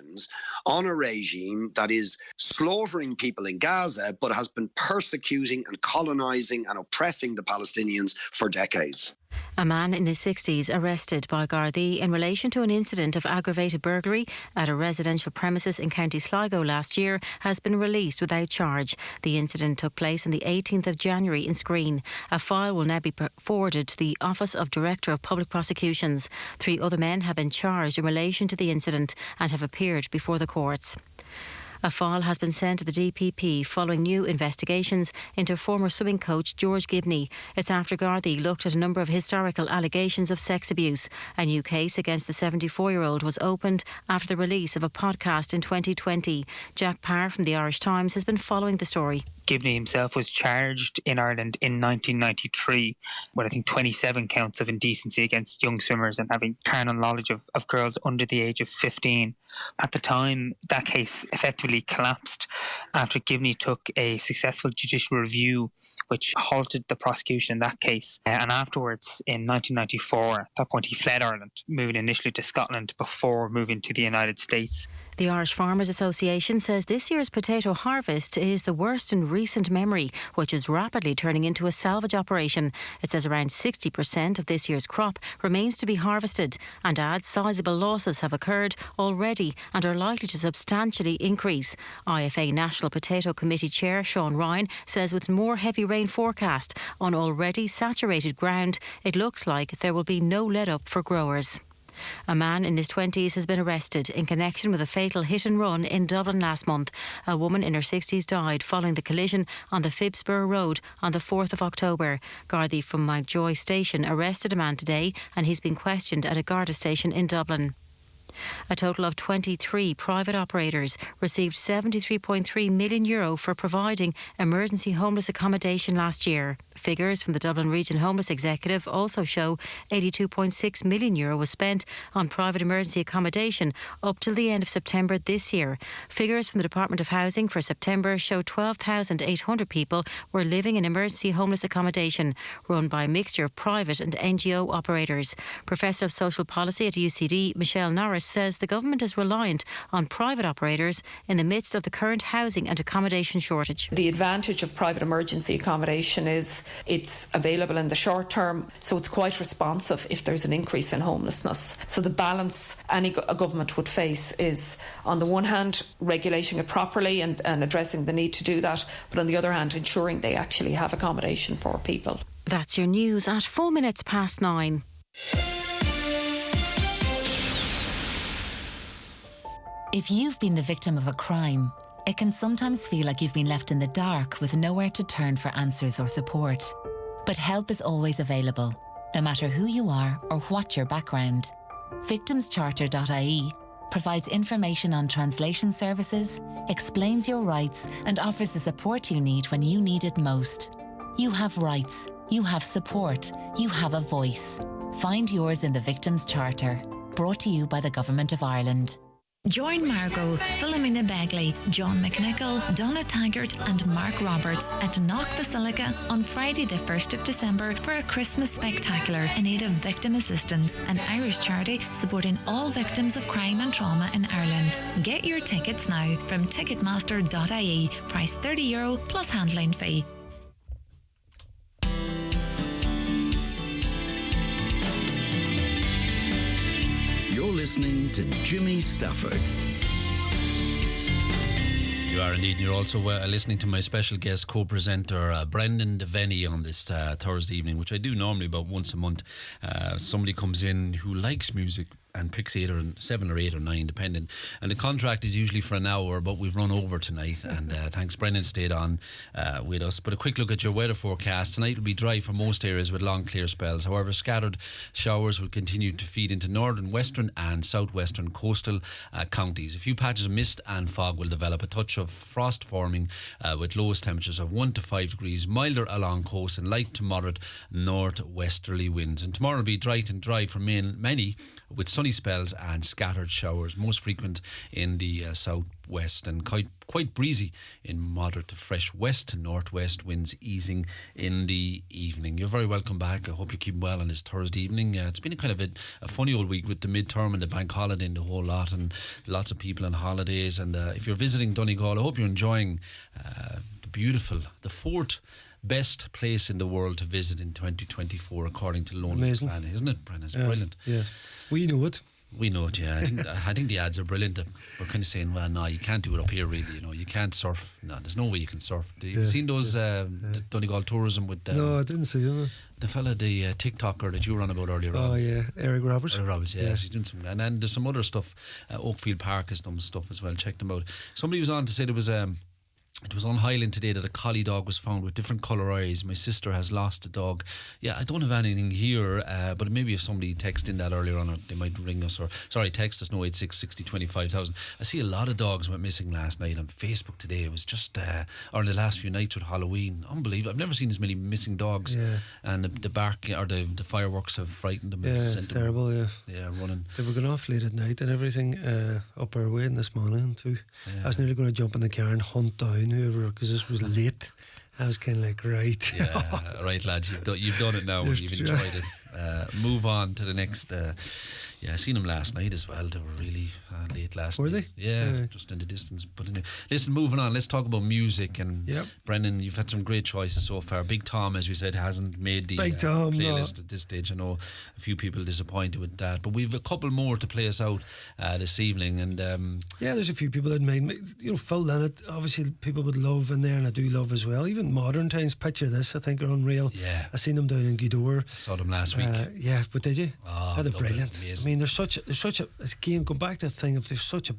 on a regime that is slaughtering people in Gaza but has been persecuting and colonising and oppressing the Palestinians for decades. A man in his 60s arrested by Gardaí in relation to an incident of aggravated burglary at a residential premises in County Sligo last year has been released without charge. The incident took place on the 18th of January in Skryne. A file will now be forwarded to the Office of Director of Public Prosecutions. 3 other men have been charged in relation to the incident and have appeared before the courts. A file has been sent to the DPP following new investigations into former swimming coach George Gibney. It's after Gardaí looked at a number of historical allegations of sex abuse. A new case against the 74-year-old was opened after the release of a podcast in 2020. Jack Parr from the Irish Times has been following the story. Gibney himself was charged in Ireland in 1993 with, I think, 27 counts of indecency against young swimmers and having carnal knowledge of girls under the age of 15. At the time, that case effectively collapsed after Gibney took a successful judicial review which halted the prosecution in that case. And afterwards, in 1994, at that point he fled Ireland, moving initially to Scotland before moving to the United States. The Irish Farmers Association says this year's potato harvest is the worst in recent memory, which is rapidly turning into a salvage operation. It says around 60% of this year's crop remains to be harvested and adds sizable losses have occurred already and are likely to substantially increase. IFA National Potato Committee Chair Sean Ryan says with more heavy rain forecast on already saturated ground, it looks like there will be no let-up for growers. A man in his 20s has been arrested in connection with a fatal hit and run in Dublin last month. A woman in her 60s died following the collision on the Phibsborough Road on the 4th of October. Gardaí from Mountjoy Station arrested a man today and he's been questioned at a Garda station in Dublin. A total of 23 private operators received €73.3 million for providing emergency homeless accommodation last year. Figures from the Dublin Region Homeless Executive also show €82.6 million was spent on private emergency accommodation up till the end of September this year. Figures from the Department of Housing for September show 12,800 people were living in emergency homeless accommodation run by a mixture of private and NGO operators. Professor of Social Policy at UCD, Michelle Norris, says the government is reliant on private operators in the midst of the current housing and accommodation shortage. The advantage of private emergency accommodation is it's available in the short term, so it's quite responsive if there's an increase in homelessness. So the balance any government would face is, on the one hand, regulating it properly and addressing the need to do that, but on the other hand, ensuring they actually have accommodation for people. That's your news at 9:04. If you've been the victim of a crime, it can sometimes feel like you've been left in the dark with nowhere to turn for answers or support. But help is always available, no matter who you are or what your background. Victimscharter.ie provides information on translation services, explains your rights, and offers the support you need when you need it most. You have rights, you have support, you have a voice. Find yours in the Victims Charter, brought to you by the Government of Ireland. Join Margot, Philomena Begley, John McNichol, Donna Taggart and Mark Roberts at Knock Basilica on Friday the 1st of December for a Christmas spectacular in aid of Victim Assistance, an Irish charity supporting all victims of crime and trauma in Ireland. Get your tickets now from ticketmaster.ie, price €30 plus handling fee. listening to Jimmy Stafford. You are indeed. You're also listening to my special guest co-presenter Bredan Devenney on this Thursday evening, which I do normally about once a month. Somebody comes in who likes music and picks 7 or 8 or 9 depending, and the contract is usually for an hour, but we've run over tonight, and thanks Brendan stayed on with us. But a quick look at your weather forecast. Tonight will be dry for most areas with long clear spells. However, scattered showers will continue to feed into northern, western and southwestern coastal counties. A few patches of mist and fog will develop. A touch of frost forming with lowest temperatures of 1 to 5 degrees, milder along coast and light to moderate northwesterly winds. And tomorrow will be dry for many, with sunny spells and scattered showers, most frequent in the southwest, and quite breezy in moderate to fresh west to northwest winds, easing in the evening. You're very welcome back. I hope you keep well on this Thursday evening. It's been a kind of a funny old week with the midterm and the bank holiday and the whole lot, and lots of people on holidays. And if you're visiting Donegal, I hope you're enjoying the fourth best place in the world to visit in 2024 according to Lonely Planet, isn't it, Brennan? It's brilliant. Yeah, we know it. We know it, yeah. I think the ads are brilliant. We're kind of saying, well, no, you can't do it up here, really. You know, you can't surf. No, there's no way you can surf. Have you seen those Donegal tourism with? No, I didn't see them. The fella, the TikToker that you were on about earlier. Oh yeah, Eric Roberts. Eric Roberts, yeah. He's doing some, and then there's some other stuff. Oakfield Park has done stuff as well. Check them out. Somebody was on to say there was it was on Highland today that a collie dog was found with different colour eyes. My sister has lost a dog. Yeah, I don't have anything here, but maybe if somebody texted in that earlier on, they might ring us, or text us 086 60 25,000. I see a lot of dogs went missing last night on Facebook today. It was just, or in the last few nights with Halloween. Unbelievable. I've never seen as many missing dogs. Yeah. And the bark or the fireworks have frightened them. Yeah, it's terrible. Yeah, running. They were going off late at night and everything up our way in this morning too. Yeah. I was nearly going to jump in the car and hunt down whoever, because this was late. I was kind of like, right. Yeah, right, lads. You've done it now. You've enjoyed it. Move on to the next. I seen them last night as well. They were really late last night. Were they? Yeah, just in the distance. But anyway, listen, moving on. Let's talk about music. And Brendan, you've had some great choices so far. Big Tom, as we said, hasn't made the playlist at this stage. I know a few people disappointed with that, but we've a couple more to play us out this evening. And there's a few people that made, Phil Lynott, obviously people would love in there, and I do love as well. Even Modern Times, Picture This, I think are unreal. Yeah, I seen them down in Gweedore. Saw them last week. But did you? Oh, they're brilliant. Amazing. I mean, there's such a again, going back to the thing of, they've such a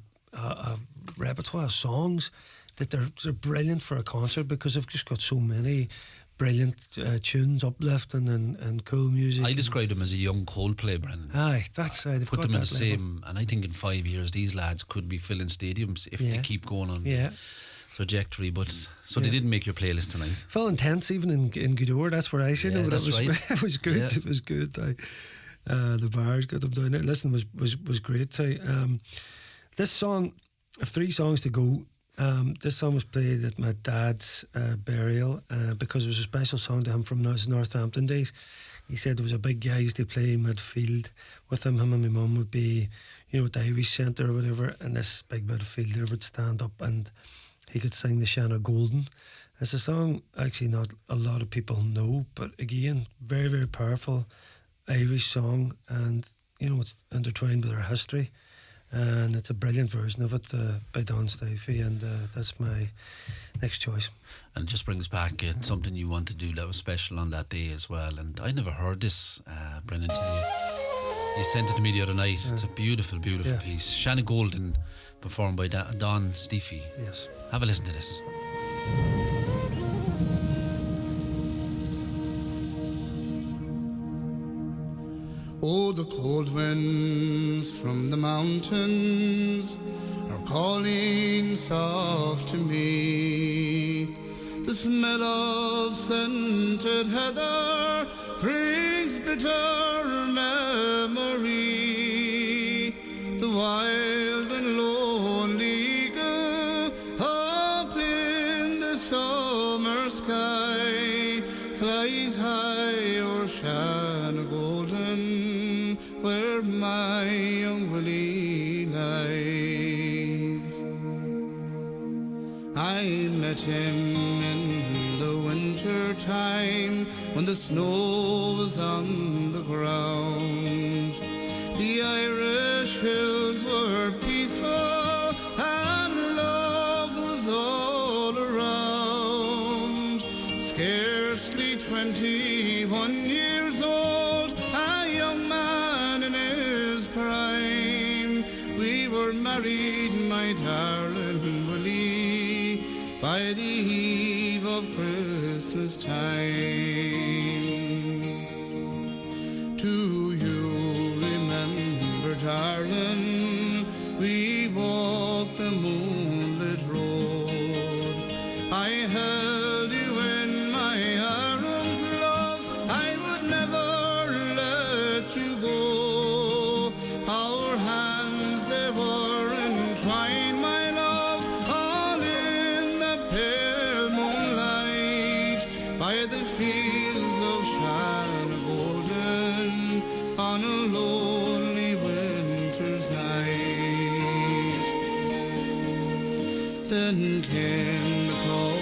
repertoire of songs that they're brilliant for a concert, because they've just got so many brilliant tunes, uplifting and cool music. I describe them as a young Coldplay, Brendan. Aye, that's they've put got them in that the same, and I think in 5 years these lads could be filling stadiums if they keep going on the trajectory. But they didn't make your playlist tonight. Fell intense even in Gweedore. That's where I seen them. That's right. It was good. Yeah. It was good. The bars got them down there. Listen, was great too. This song, I have 3 songs to go. This song was played at my dad's burial because it was a special song to him from his Northampton days. He said there was a big guy used to play midfield with him. Him and my mum would be, at the Irish Centre or whatever, and this big midfielder would stand up and he could sing the Shanna Golden. It's a song actually not a lot of people know, but again, very, very powerful Irish song, and it's intertwined with our history, and it's a brilliant version of it by Don Stuyvesant, and that's my next choice. And it just brings back something you want to do that was special on that day as well. And I never heard this, Brendan, till you sent it to me the other night. It's a beautiful, beautiful piece. Shanna Golden, performed by Don Stuyvesant. Yes, have a listen to this. Oh, the cold winds from the mountains are calling soft to me. The smell of scented heather brings bitter memory. The wild and lonely eagle up in the summer sky flies high o'er Shanna Golden, where my young Willie lies. I met him in the winter time when the snow was on the ground. The Irish hills were peaceful and love was all around. Scarcely 21 years old, a young man in his prime. We were married, my darling Willie, by the eve of Christmas time. Do you remember, darling, we walked the moonlit road? I held you in my arms, love, I would never let you go. Our hands, they were entwined, my love, all in the pale moonlight, by the fields of Shanna Golden, on a lonely winter's night. Then came the call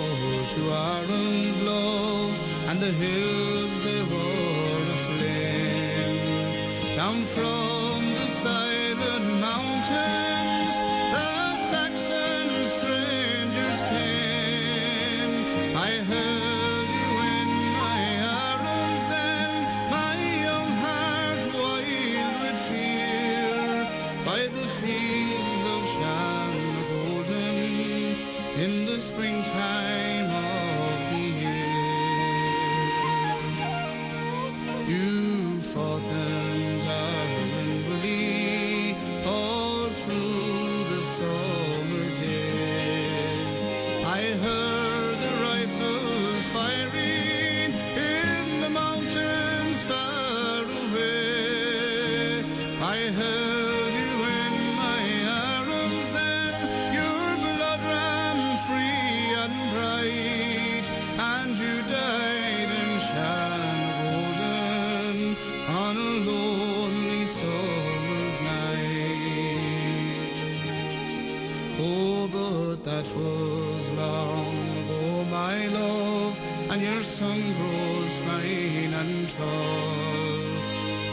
to arms, love, and the hills, they were aflame. Down from the silent mountains, the Saxon strangers came. I held you in my arms then, my young heart wild with fear, by the fields of Shanna Golden, in the springtime of the year. You fought them, darling Willie, all through the summer days. I heard the rifles firing in the mountains far away. I held you in my arms then, your blood ran free and bright, and you died in Shanna Golden on a lonely summer's night. Oh, but that was long ago, my love, and your sun grows fine and tall.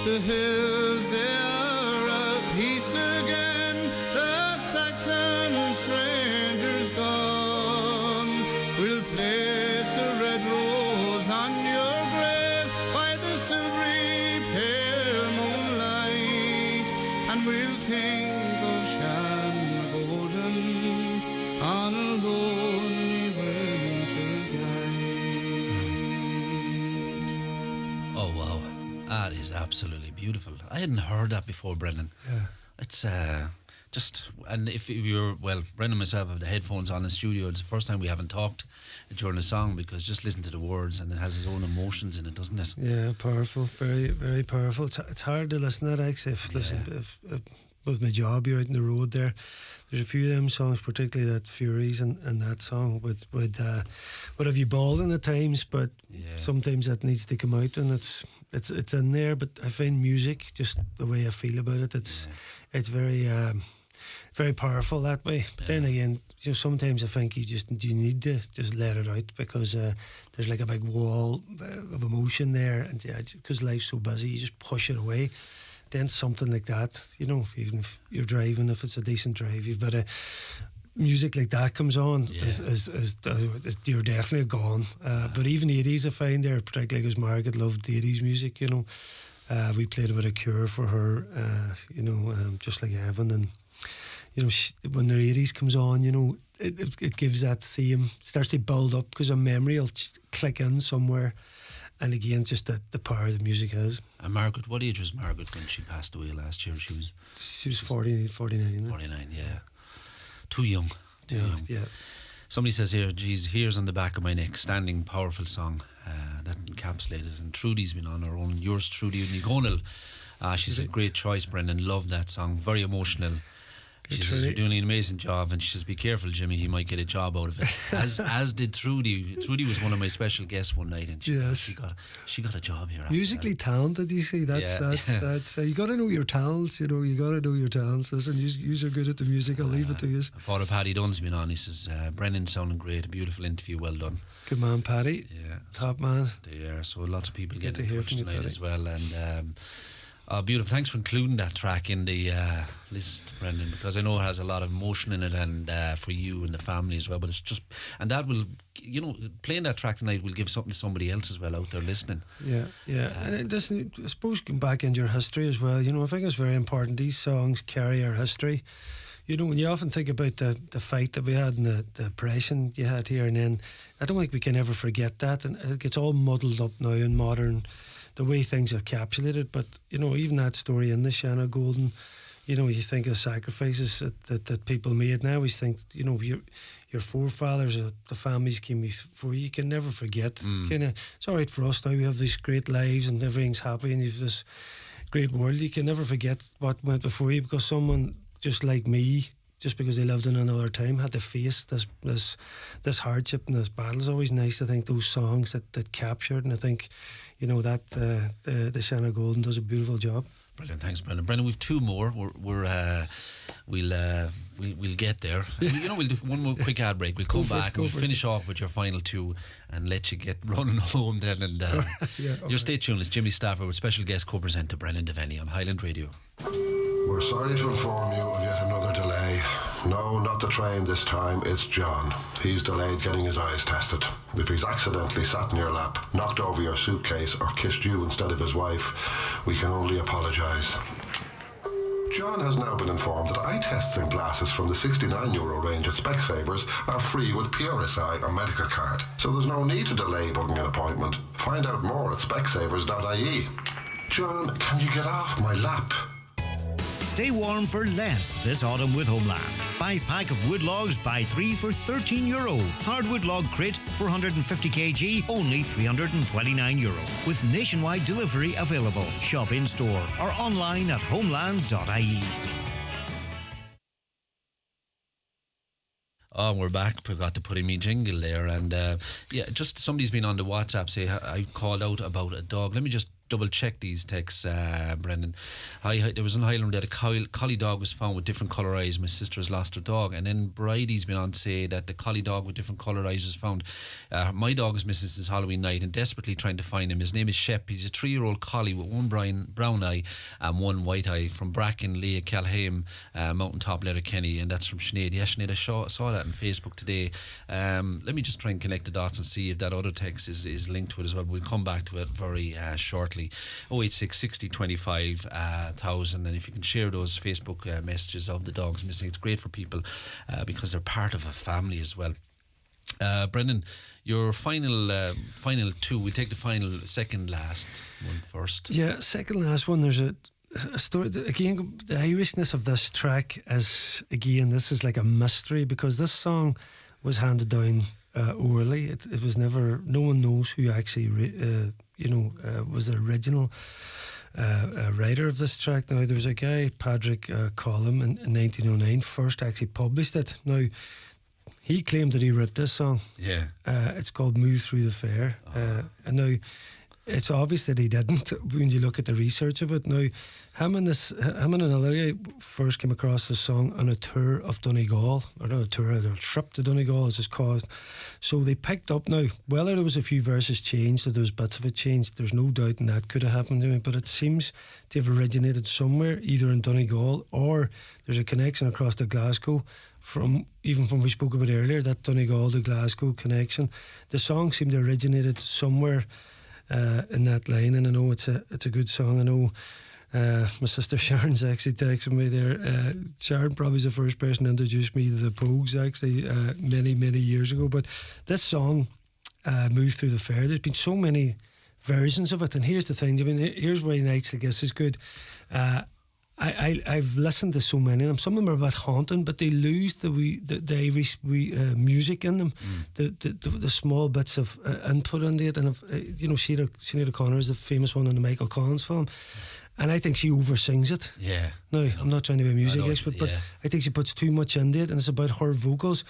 The hills, they are at peace again, the Saxon strangers gone. We'll place a red rose on your grave by the silvery pale moonlight, and we'll think of Shanna Golden on a lonely winter's night. Oh wow, that is absolutely beautiful. I hadn't heard that before, Brendan. Yeah. It's just, and if you're, well, Brendan and myself have the headphones on in the studio. It's the first time we haven't talked during the song, because just listen to the words and it has its own emotions in it, doesn't it? Yeah, powerful, very, very powerful. It's hard to listen to that, actually. If with my job, you're out on the road there. There's a few of them songs, particularly that Furies and that song, would have you bawling at times, but sometimes that needs to come out, and it's in there. But I find music, just the way I feel about it, it's very very powerful that way. But then again, sometimes I think you need to just let it out, because there's like a big wall of emotion there, and because life's so busy, you just push it away. Then something like that, even if you're driving, if it's a decent drive, you've got music like that comes on, you're definitely gone. But even the 80s, I find there, particularly because Margaret loved the 80s music, we played a bit of Cure for her, just like Evan, and when the 80s comes on, it gives that theme, starts to build up, because a memory will click in somewhere. And again, just the power the music has. And Margaret, what age was Margaret when she passed away last year? She was 49. 49, yeah. Too young. Yeah. Somebody says here, geez, hairs on the back of my neck, standing, powerful song that encapsulated. And Trudy's been on her own. Yours, Trudy O'Connell. She's a great choice, Brendan. Love that song. Very emotional. She says you're doing an amazing job, and she says, be careful, Jimmy, he might get a job out of it. As did Trudy. Trudy was one of my special guests one night, and she got a job here. Musically talented, you see. That's you got to know your talents. You got to know your talents. Listen, you are good at the music. I'll leave it to you. Father Paddy Dunn's been on. He says, Brendan sounding great. A beautiful interview. Well done. Good man, Paddy. Yeah, top man. They are. So lots of people getting in touch tonight as well, and. Oh, beautiful. Thanks for including that track in the list, Brendan, because I know it has a lot of emotion in it, and for you and the family as well. But it's just, and that will, playing that track tonight will give something to somebody else as well out there listening. Yeah. And I suppose going back into your history as well, I think it's very important. These songs carry our history. When you often think about the fight that we had and the oppression you had here, and then I don't think we can ever forget that. And it gets all muddled up now in modern, the way things are capsulated. But even that story in the Shanna Golden, you think of sacrifices that people made. And I always think, your forefathers, the families came before you can never forget. It's all right for us now. We have these great lives and everything's happy, and you've this great world. You can never forget what went before you, because someone just like me, just because they lived in another time, had to face this hardship and this battle. It's always nice to think those songs that captured, and I think that the Shanna Golden does a beautiful job. Brilliant, thanks, Brendan. Brendan, we've two more. We'll get there. We'll do one more quick ad break. We'll come back and we'll finish off with your final two and let you get running home then. And your stay tuned. It's Jimmy Stafford with special guest co-presenter Bredan Devenney on Highland Radio. We're sorry to inform you of yet another delay. No, not the train this time, it's John. He's delayed getting his eyes tested. If he's accidentally sat in your lap, knocked over your suitcase, or kissed you instead of his wife, we can only apologise. John has now been informed that eye tests and glasses from the €69 range at Specsavers are free with PRSI or medical card. So there's no need to delay booking an appointment. Find out more at specsavers.ie. John, can you get off my lap? Stay warm for less this autumn with Homeland. 5-pack of wood logs, buy 3 for €13. Hardwood log crate, 450 kg, only €329. With nationwide delivery available. Shop in store or online at homeland.ie. Oh, we're back. Forgot to put in me jingle there. And just somebody's been on the WhatsApp say I called out about a dog. Let me just double check these texts, Brendan. There was in Highland that a collie dog was found with different colour eyes. My sister has lost her dog. And then Bridie's been on to say that the collie dog with different colour eyes was found. My dog is missing since Halloween night and desperately trying to find him. His name is Shep. He's a 3-year-old collie with one brown eye and one white eye, from Bracken, Leah, Calhame, Mountaintop, Letterkenny, and that's from Sinead. Yeah, Sinead, I saw that on Facebook today. Let me just try and connect the dots and see if that other text is linked to it as well. We'll come back to it very shortly. 086 60 25 1,000, and if you can share those Facebook messages of the dogs missing, it's great for people because they're part of a family as well. Brendan, your final two. We'll take the second last one first. Yeah, second last one. There's a story again. The Irishness of this track is, again, this is like a mystery, because this song was handed down orally. It was never. No one knows who actually was the original writer of this track. Now, there was a guy, Patrick Collum, in 1909, first actually published it. Now, he claimed that he wrote this song. Yeah. It's called Move Through the Fair. And now, it's obvious that he didn't when you look at the research of it. Now, him and another guy first came across this song on a tour of Donegal, or not a tour, a trip to Donegal as it's caused. So they picked up, now, whether there was a few verses changed or there was bits of it changed, there's no doubt in that could have happened to me, but it seems to have originated somewhere, either in Donegal or there's a connection across to Glasgow, from we spoke about earlier, that Donegal to Glasgow connection. The song seemed to have originated somewhere in that line, and I know it's a good song. I know my sister Sharon's actually texted me there. Sharon probably is the first person to introduce me to the Pogues, actually, many years ago. But this song, Move Through the Fair, there's been so many versions of it, and here's the thing. I mean, here's why Nights Like This is good. I've listened to so many of them. Some of them are a bit haunting, but they lose the Irish music in them, the small bits of input into it. And Sinead O'Connor is the famous one in the Michael Collins film, and I think she oversins it. Yeah. Now, I'm not trying to be a music expert, but I think she puts too much into it, and it's about her vocals.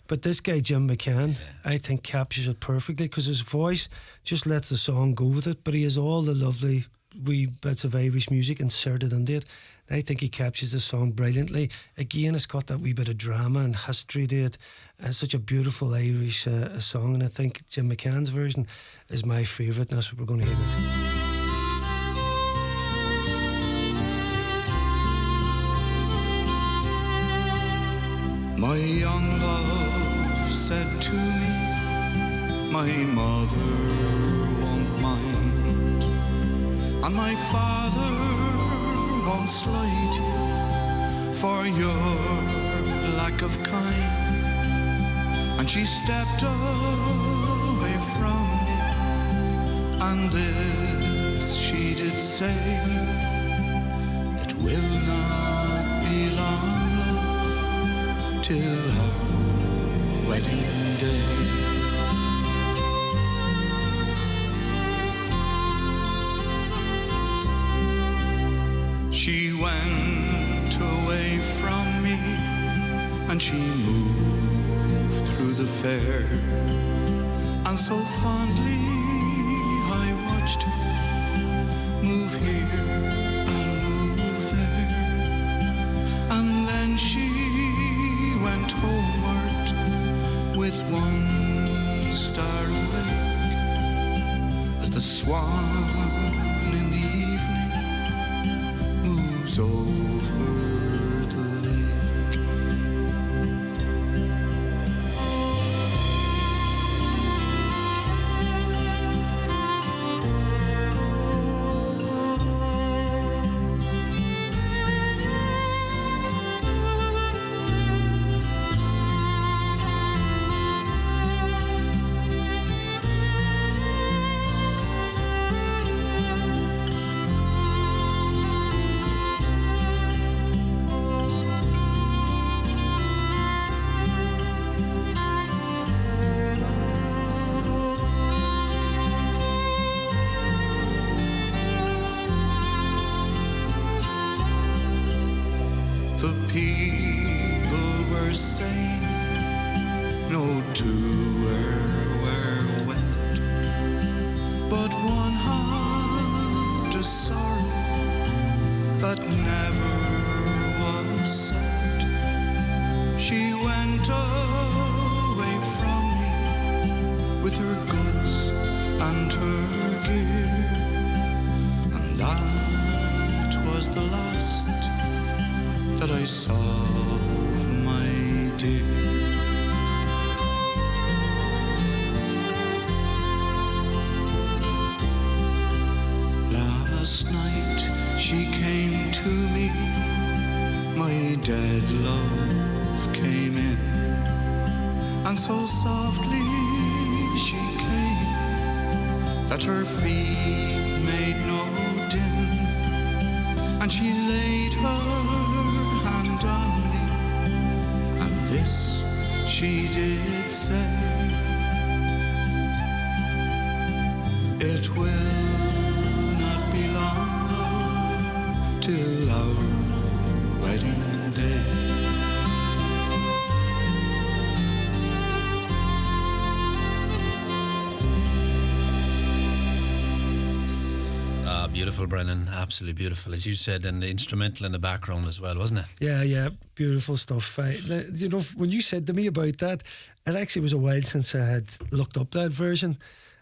But this guy, Jim McCann, I think captures it perfectly, because his voice just lets the song go with it, but he has all the lovely wee bits of Irish music inserted into it. I think he captures the song brilliantly. Again, it's got that wee bit of drama and history to it. It's such a beautiful Irish song, and I think Jim McCann's version is my favourite, and that's what we're going to hear next. My young love said to me, my mother won't mind, and my father won't slight you for your lack of kind. And she stepped away from me, and this she did say, it will not be long, love, till our wedding day. She went away from me, and she moved through the fair, and so fondly I watched her move here and move there, and then she went homeward with one star awake, as the swan in the evening moves over the lake. The people were saying no two were wed, but one had a sorrow that never was said. She went away from me with her goods and her gear, and that was the last that I saw of my dear. Last night she came to me, my dead love came in, and so softly she came that her feet made no din, and she laid her hand on me, and this she did say, it will not be long, love, till our wedding day. Beautiful, Brennan. Absolutely beautiful, as you said, and the instrumental in the background as well, wasn't it? Yeah, beautiful stuff. You know, when you said to me about that, it actually was a while since I had looked up that version,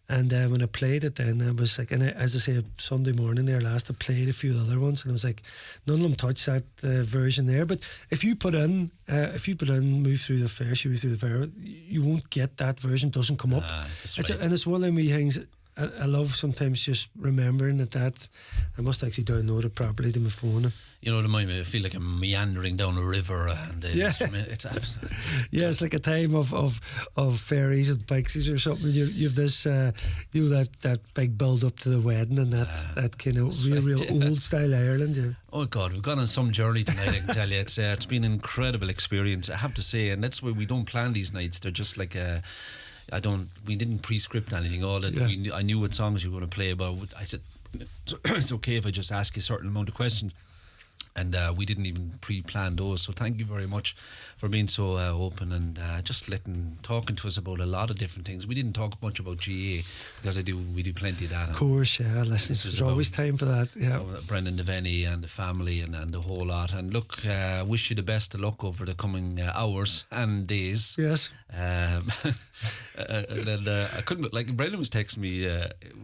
and when I played it, then I was like, and as I say, Sunday morning there last, I played a few other ones, and I was like, none of them touched that version there. But if you put in "Move Through the Fair," "She Moved Through the Fair," you won't get that version. Doesn't come up. And it's one of my things. I love sometimes just remembering that I must actually download it properly to my phone. You know, remind me, I feel like I'm meandering down a river, and it's absolutely. Yeah, it's like a time of ferries and pixies or something. You've this, that big build up to the wedding, and that kind of real old style Ireland. Yeah. Oh God, we've gone on some journey tonight. I can tell you, it's been an incredible experience, I have to say, and that's why we don't plan these nights. They're just like we didn't pre-script anything. I knew what songs you were going to play, but I said it's okay if I just ask you a certain amount of questions, and we didn't even pre-plan those. So thank you very much for being so open and just talking to us about a lot of different things. We didn't talk much about GA because we do plenty of that. Of course, yeah. Listen, there's always time for that. Yeah, Bredan Devenney and the family and the whole lot. And look, wish you the best of luck over the coming hours and days. Yes. And then I couldn't, like Brendan was texting me,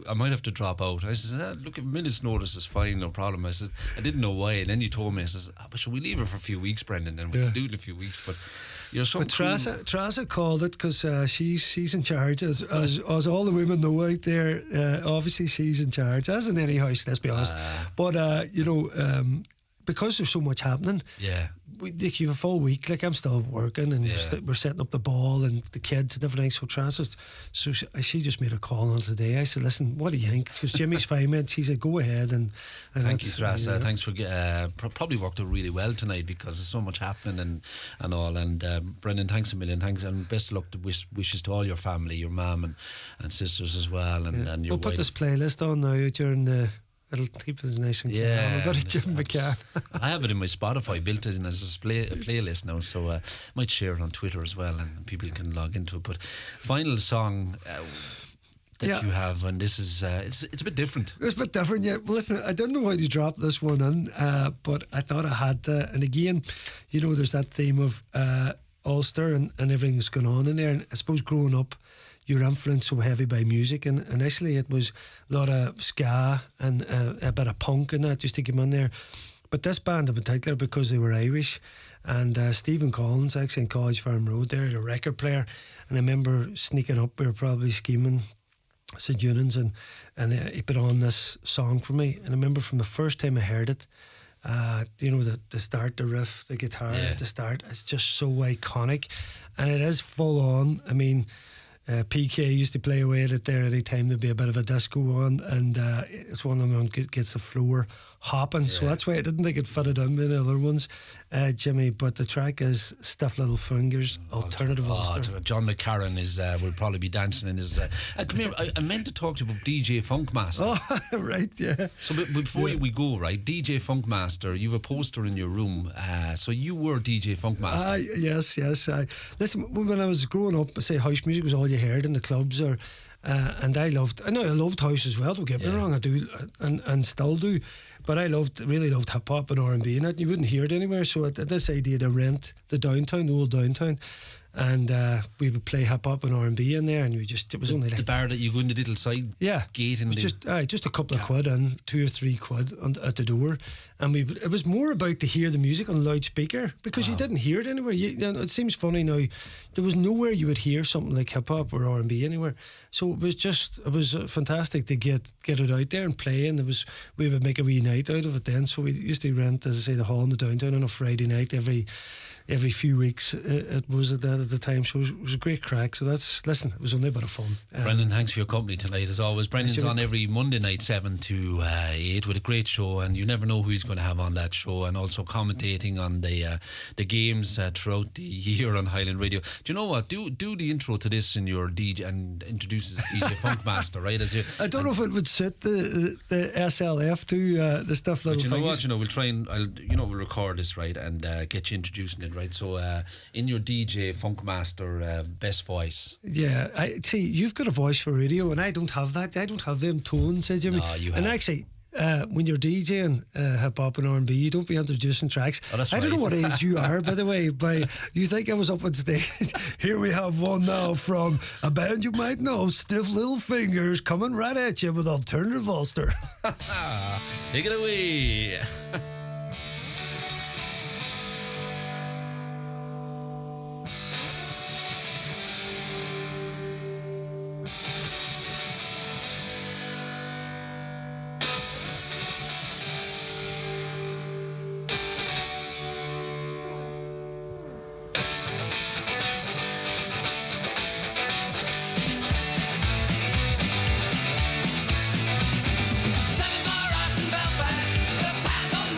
I might have to drop out. I said, look, a minute's notice is fine, no problem. I said, I didn't know why, and then you told me, I said, but should we leave her for a few weeks, Brendan, and we can do it in a few weeks. But You're so But Trasa called it because she's in charge, as all the women know out there. Obviously, she's in charge, as in any house. Let's be honest. But because there's so much happening, like you have a full week. Like I'm still working, and we're setting up the ball and the kids and everything. So Trasa, she just made a call on today. I said, "Listen, what do you think?" Because Jimmy's fine, man. She said, "Go ahead." And thank you, Trasa. Thanks for probably worked out really well tonight because there's so much happening and all. And Brendan, thanks a million, thanks, and best of luck. Wishes to all your family, your mum and sisters as well, and your. We'll put this playlist on now during the. It'll keep us nice and calm. I've got a Jim McCann. I have it in my Spotify, built it in as a playlist now, so I might share it on Twitter as well, and people can log into it. But final song that you have, and this is it's a bit different. It's a bit different, yeah. Well, listen, I didn't know how to drop this one in, but I thought I had to. And again, there's that theme of Ulster and everything that's going on in there. And I suppose growing up, you're influenced so heavy by music, and initially it was a lot of ska and a bit of punk and that just to get in there. But this band in particular, because they were Irish, and Stephen Collins, actually in College Farm Road there, the record player, and I remember sneaking up, we were probably scheming St. Eunan's, and he put on this song for me, and I remember from the first time I heard it, the start, the riff, the guitar at the start, it's just so iconic, and it is full on. I mean, PK used to play away at it there any time there'd be a bit of a disco on, and it's one of them that gets the floor hopping, so that's why I didn't think it fitted in with the other ones, Jimmy. But the track is Stiff Little Fingers, Alternative Ulster. John McCarran will probably be dancing in his come here, I meant to talk to you about DJ Funkmaster. Right, yeah. So before we go, right, DJ Funkmaster, you have a poster in your room, so you were DJ Funkmaster. Yes. Listen, when I was growing up, say house music was all you heard in the clubs, and I loved house as well, don't get me wrong, I do, and still do, but I really loved hip hop and R&B in it. You wouldn't hear it anywhere, so this idea to rent the old downtown, and we would play hip hop and R&B in there, and it was only like the bar that you go in the little side gate, and just a couple of quid and 2 or 3 quid at the door, and it was more about to hear the music on loudspeaker, because you didn't hear it anywhere. It seems funny now, there was nowhere you would hear something like hip hop or R&B anywhere, so it was fantastic to get it out there and play, and we would make a wee night out of it then. So we used to rent, as I say, the hall in the downtown on a Friday night every few weeks. It was at the time, so it was a great crack. So it was only a bit of fun. Brendan, thanks for your company tonight as always. Brendan's on every Monday night 7 to 8 with a great show, and you never know who he's going to have on that show, and also commentating on the games throughout the year on Highland Radio. Do you know what? Do the intro to this in your DJ and introduce as DJ Funkmaster, right? I don't know if it would suit the SLF to the stuff. But you know what? We'll try and we'll record this, right, and get you introducing it, right? So in your DJ Funkmaster best voice. Yeah, I see you've got a voice for radio, and I don't have that. I don't have them tones, Jimmy. No, you have. And actually, when you're DJing hip hop and R&B, you don't be introducing tracks. That's I don't right. know what age you are, by the way. You think I was up on stage? Here we have one now from a band you might know, Stiff Little Fingers, coming right at you with Alternative Ulster. Take it away. Second for us in Belfast, the pads on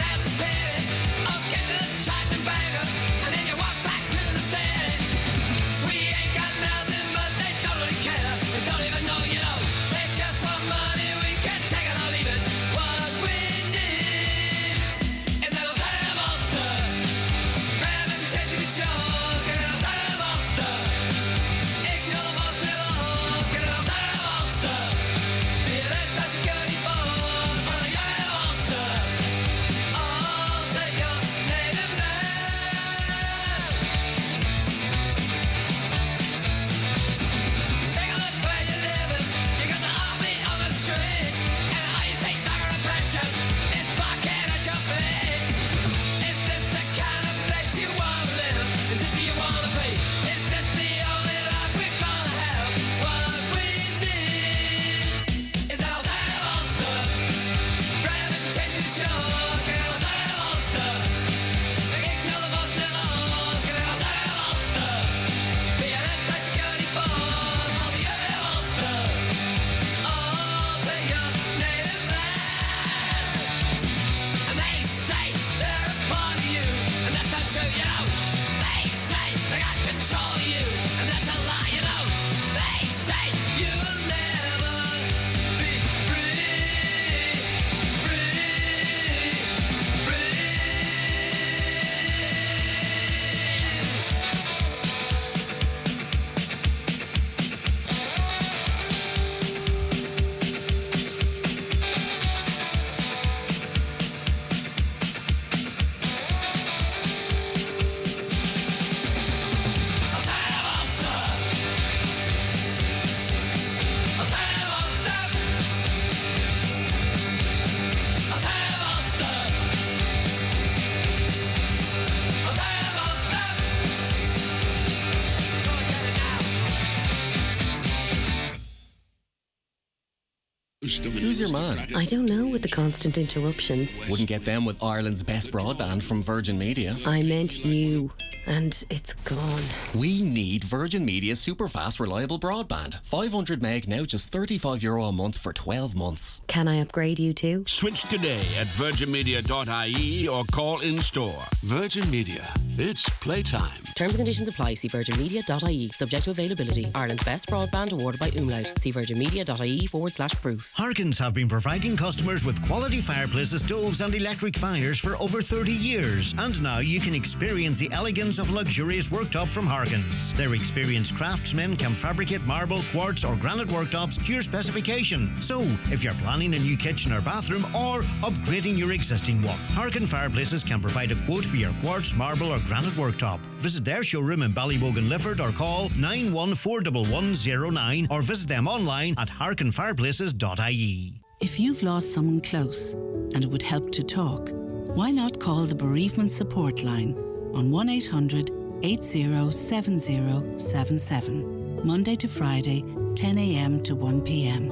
Who's your man? I don't know with the constant interruptions. Wouldn't get them with Ireland's best broadband from Virgin Media. I meant you. And it's gone. We need Virgin Media superfast reliable broadband. 500 meg now, just €35 a month for 12 months. Can I upgrade you too? Switch today at virginmedia.ie or call in store. Virgin Media. It's playtime. Terms and conditions apply. See virginmedia.ie. Subject to availability. Ireland's best broadband awarded by Umlaut. See virginmedia.ie/proof. Harkins have been providing customers with quality fireplaces, stoves and electric fires for over 30 years. And now you can experience the elegance of luxurious worktop from Harkins. Their experienced craftsmen can fabricate marble, quartz or granite worktops to your specification. So, if you're planning a new kitchen or bathroom or upgrading your existing one, Harkin Fireplaces can provide a quote for your quartz, marble or granite worktop. Visit their showroom in Ballybogan, Lifford or call 9141109 or visit them online at harkinfireplaces.ie. If you've lost someone close and it would help to talk, why not call the Bereavement Support Line on 1800 807077, Monday to Friday, 10 a.m. to 1 p.m.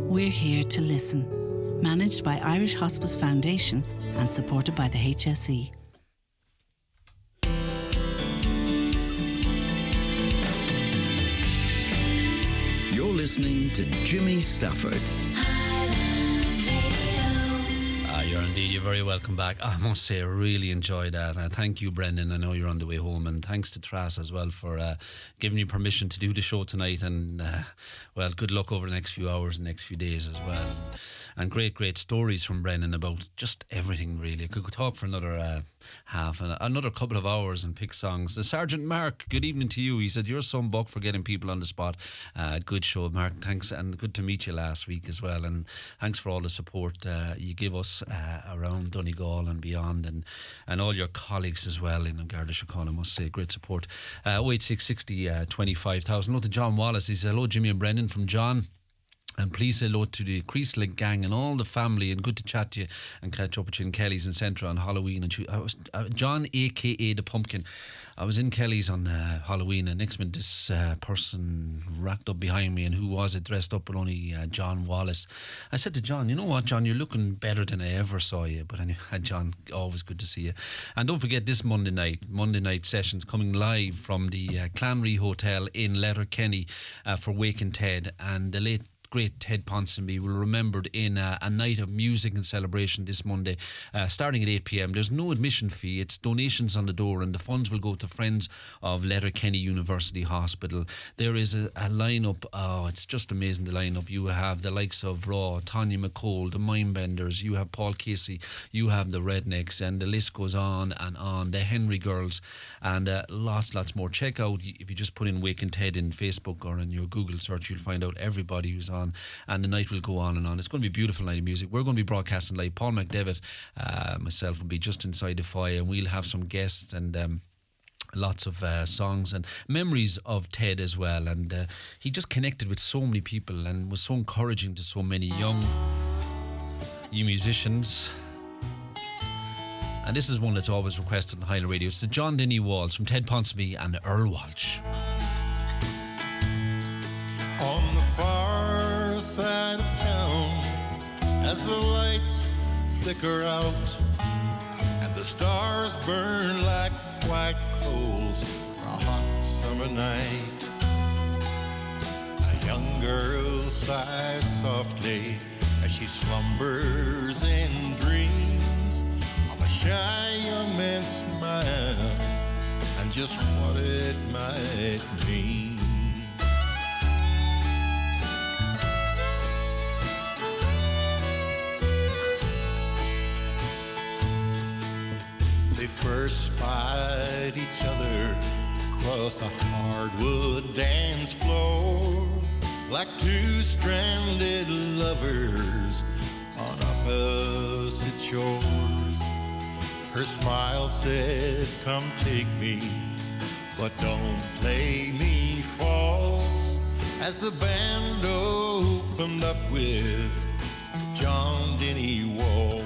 We're here to listen. Managed by Irish Hospice Foundation and supported by the HSE. You're listening to Jimmy Stafford. You're very welcome back. I must say, I really enjoyed that. Thank you, Brendan. I know you're on the way home, and thanks to Tras as well for giving you permission to do the show tonight. And well, good luck over the next few hours and next few days as well. And great stories from Brendan about just everything, really. I could talk for another another couple of hours and pick songs. Sergeant Mark, good evening to you. He said you're some buck for getting people on the spot. Good show, Mark. Thanks, and good to meet you last week as well. And thanks for all the support you give us around Donegal and beyond, and all your colleagues as well in Garda Síochána. I must say, great support. 08660 25,000. Hello to John Wallace. He said hello, Jimmy and Brendan, from John. And please say hello to the Creasling gang and all the family, and good to chat to you and catch up with you in Kelly's and Centra on Halloween. And John, aka the Pumpkin. I was in Kelly's on Halloween, and next minute this person racked up behind me, and who was it dressed up with only John Wallace. I said to John, you know what, John, you're looking better than I ever saw you. But anyway, John, always good to see you. And don't forget this Monday night sessions coming live from the Clanry Hotel in Letterkenny for Wake and Ted, and the late great Ted Ponsonby will be remembered in a night of music and celebration this Monday, starting at 8 p.m. There's no admission fee. It's donations on the door, and the funds will go to Friends of Letterkenny University Hospital. There is a lineup. Oh, it's just amazing, the lineup. You have the likes of Raw, Tanya McCall, the Mindbenders. You have Paul Casey. You have the Rednecks, and the list goes on and on. The Henry Girls, and lots more. Check out, if you just put in Wake and Ted in Facebook or in your Google search, you'll find out everybody who's on, and the night will go on and on. It's going to be a beautiful night of music. We're going to be broadcasting live. Paul McDevitt, myself, will be just inside the foyer, and we'll have some guests and lots of songs and memories of Ted as well. And he just connected with so many people and was so encouraging to so many young musicians. And this is one that's always requested on Highland Radio. It's the John Denny Waltz from Ted Ponsonby and Earl Walsh. On the far side of town, as the lights flicker out and the stars burn like white coals for a hot summer night, a young girl sighs softly as she slumbers in dreams of a shy young man's smile and just what it might mean. They first spied each other across a hardwood dance floor, like two stranded lovers on opposite shores. Her smile said, "Come take me, but don't play me false," as the band opened up with John Denny Waltz.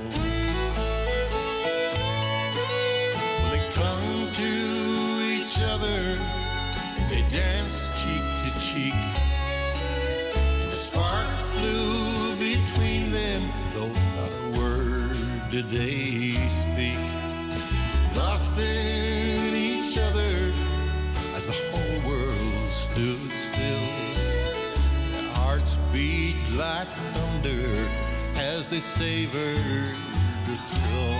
Other, they danced cheek to cheek, and the spark flew between did they speak, lost in each other as the whole world stood still. Their hearts beat like thunder as they savored the thrill.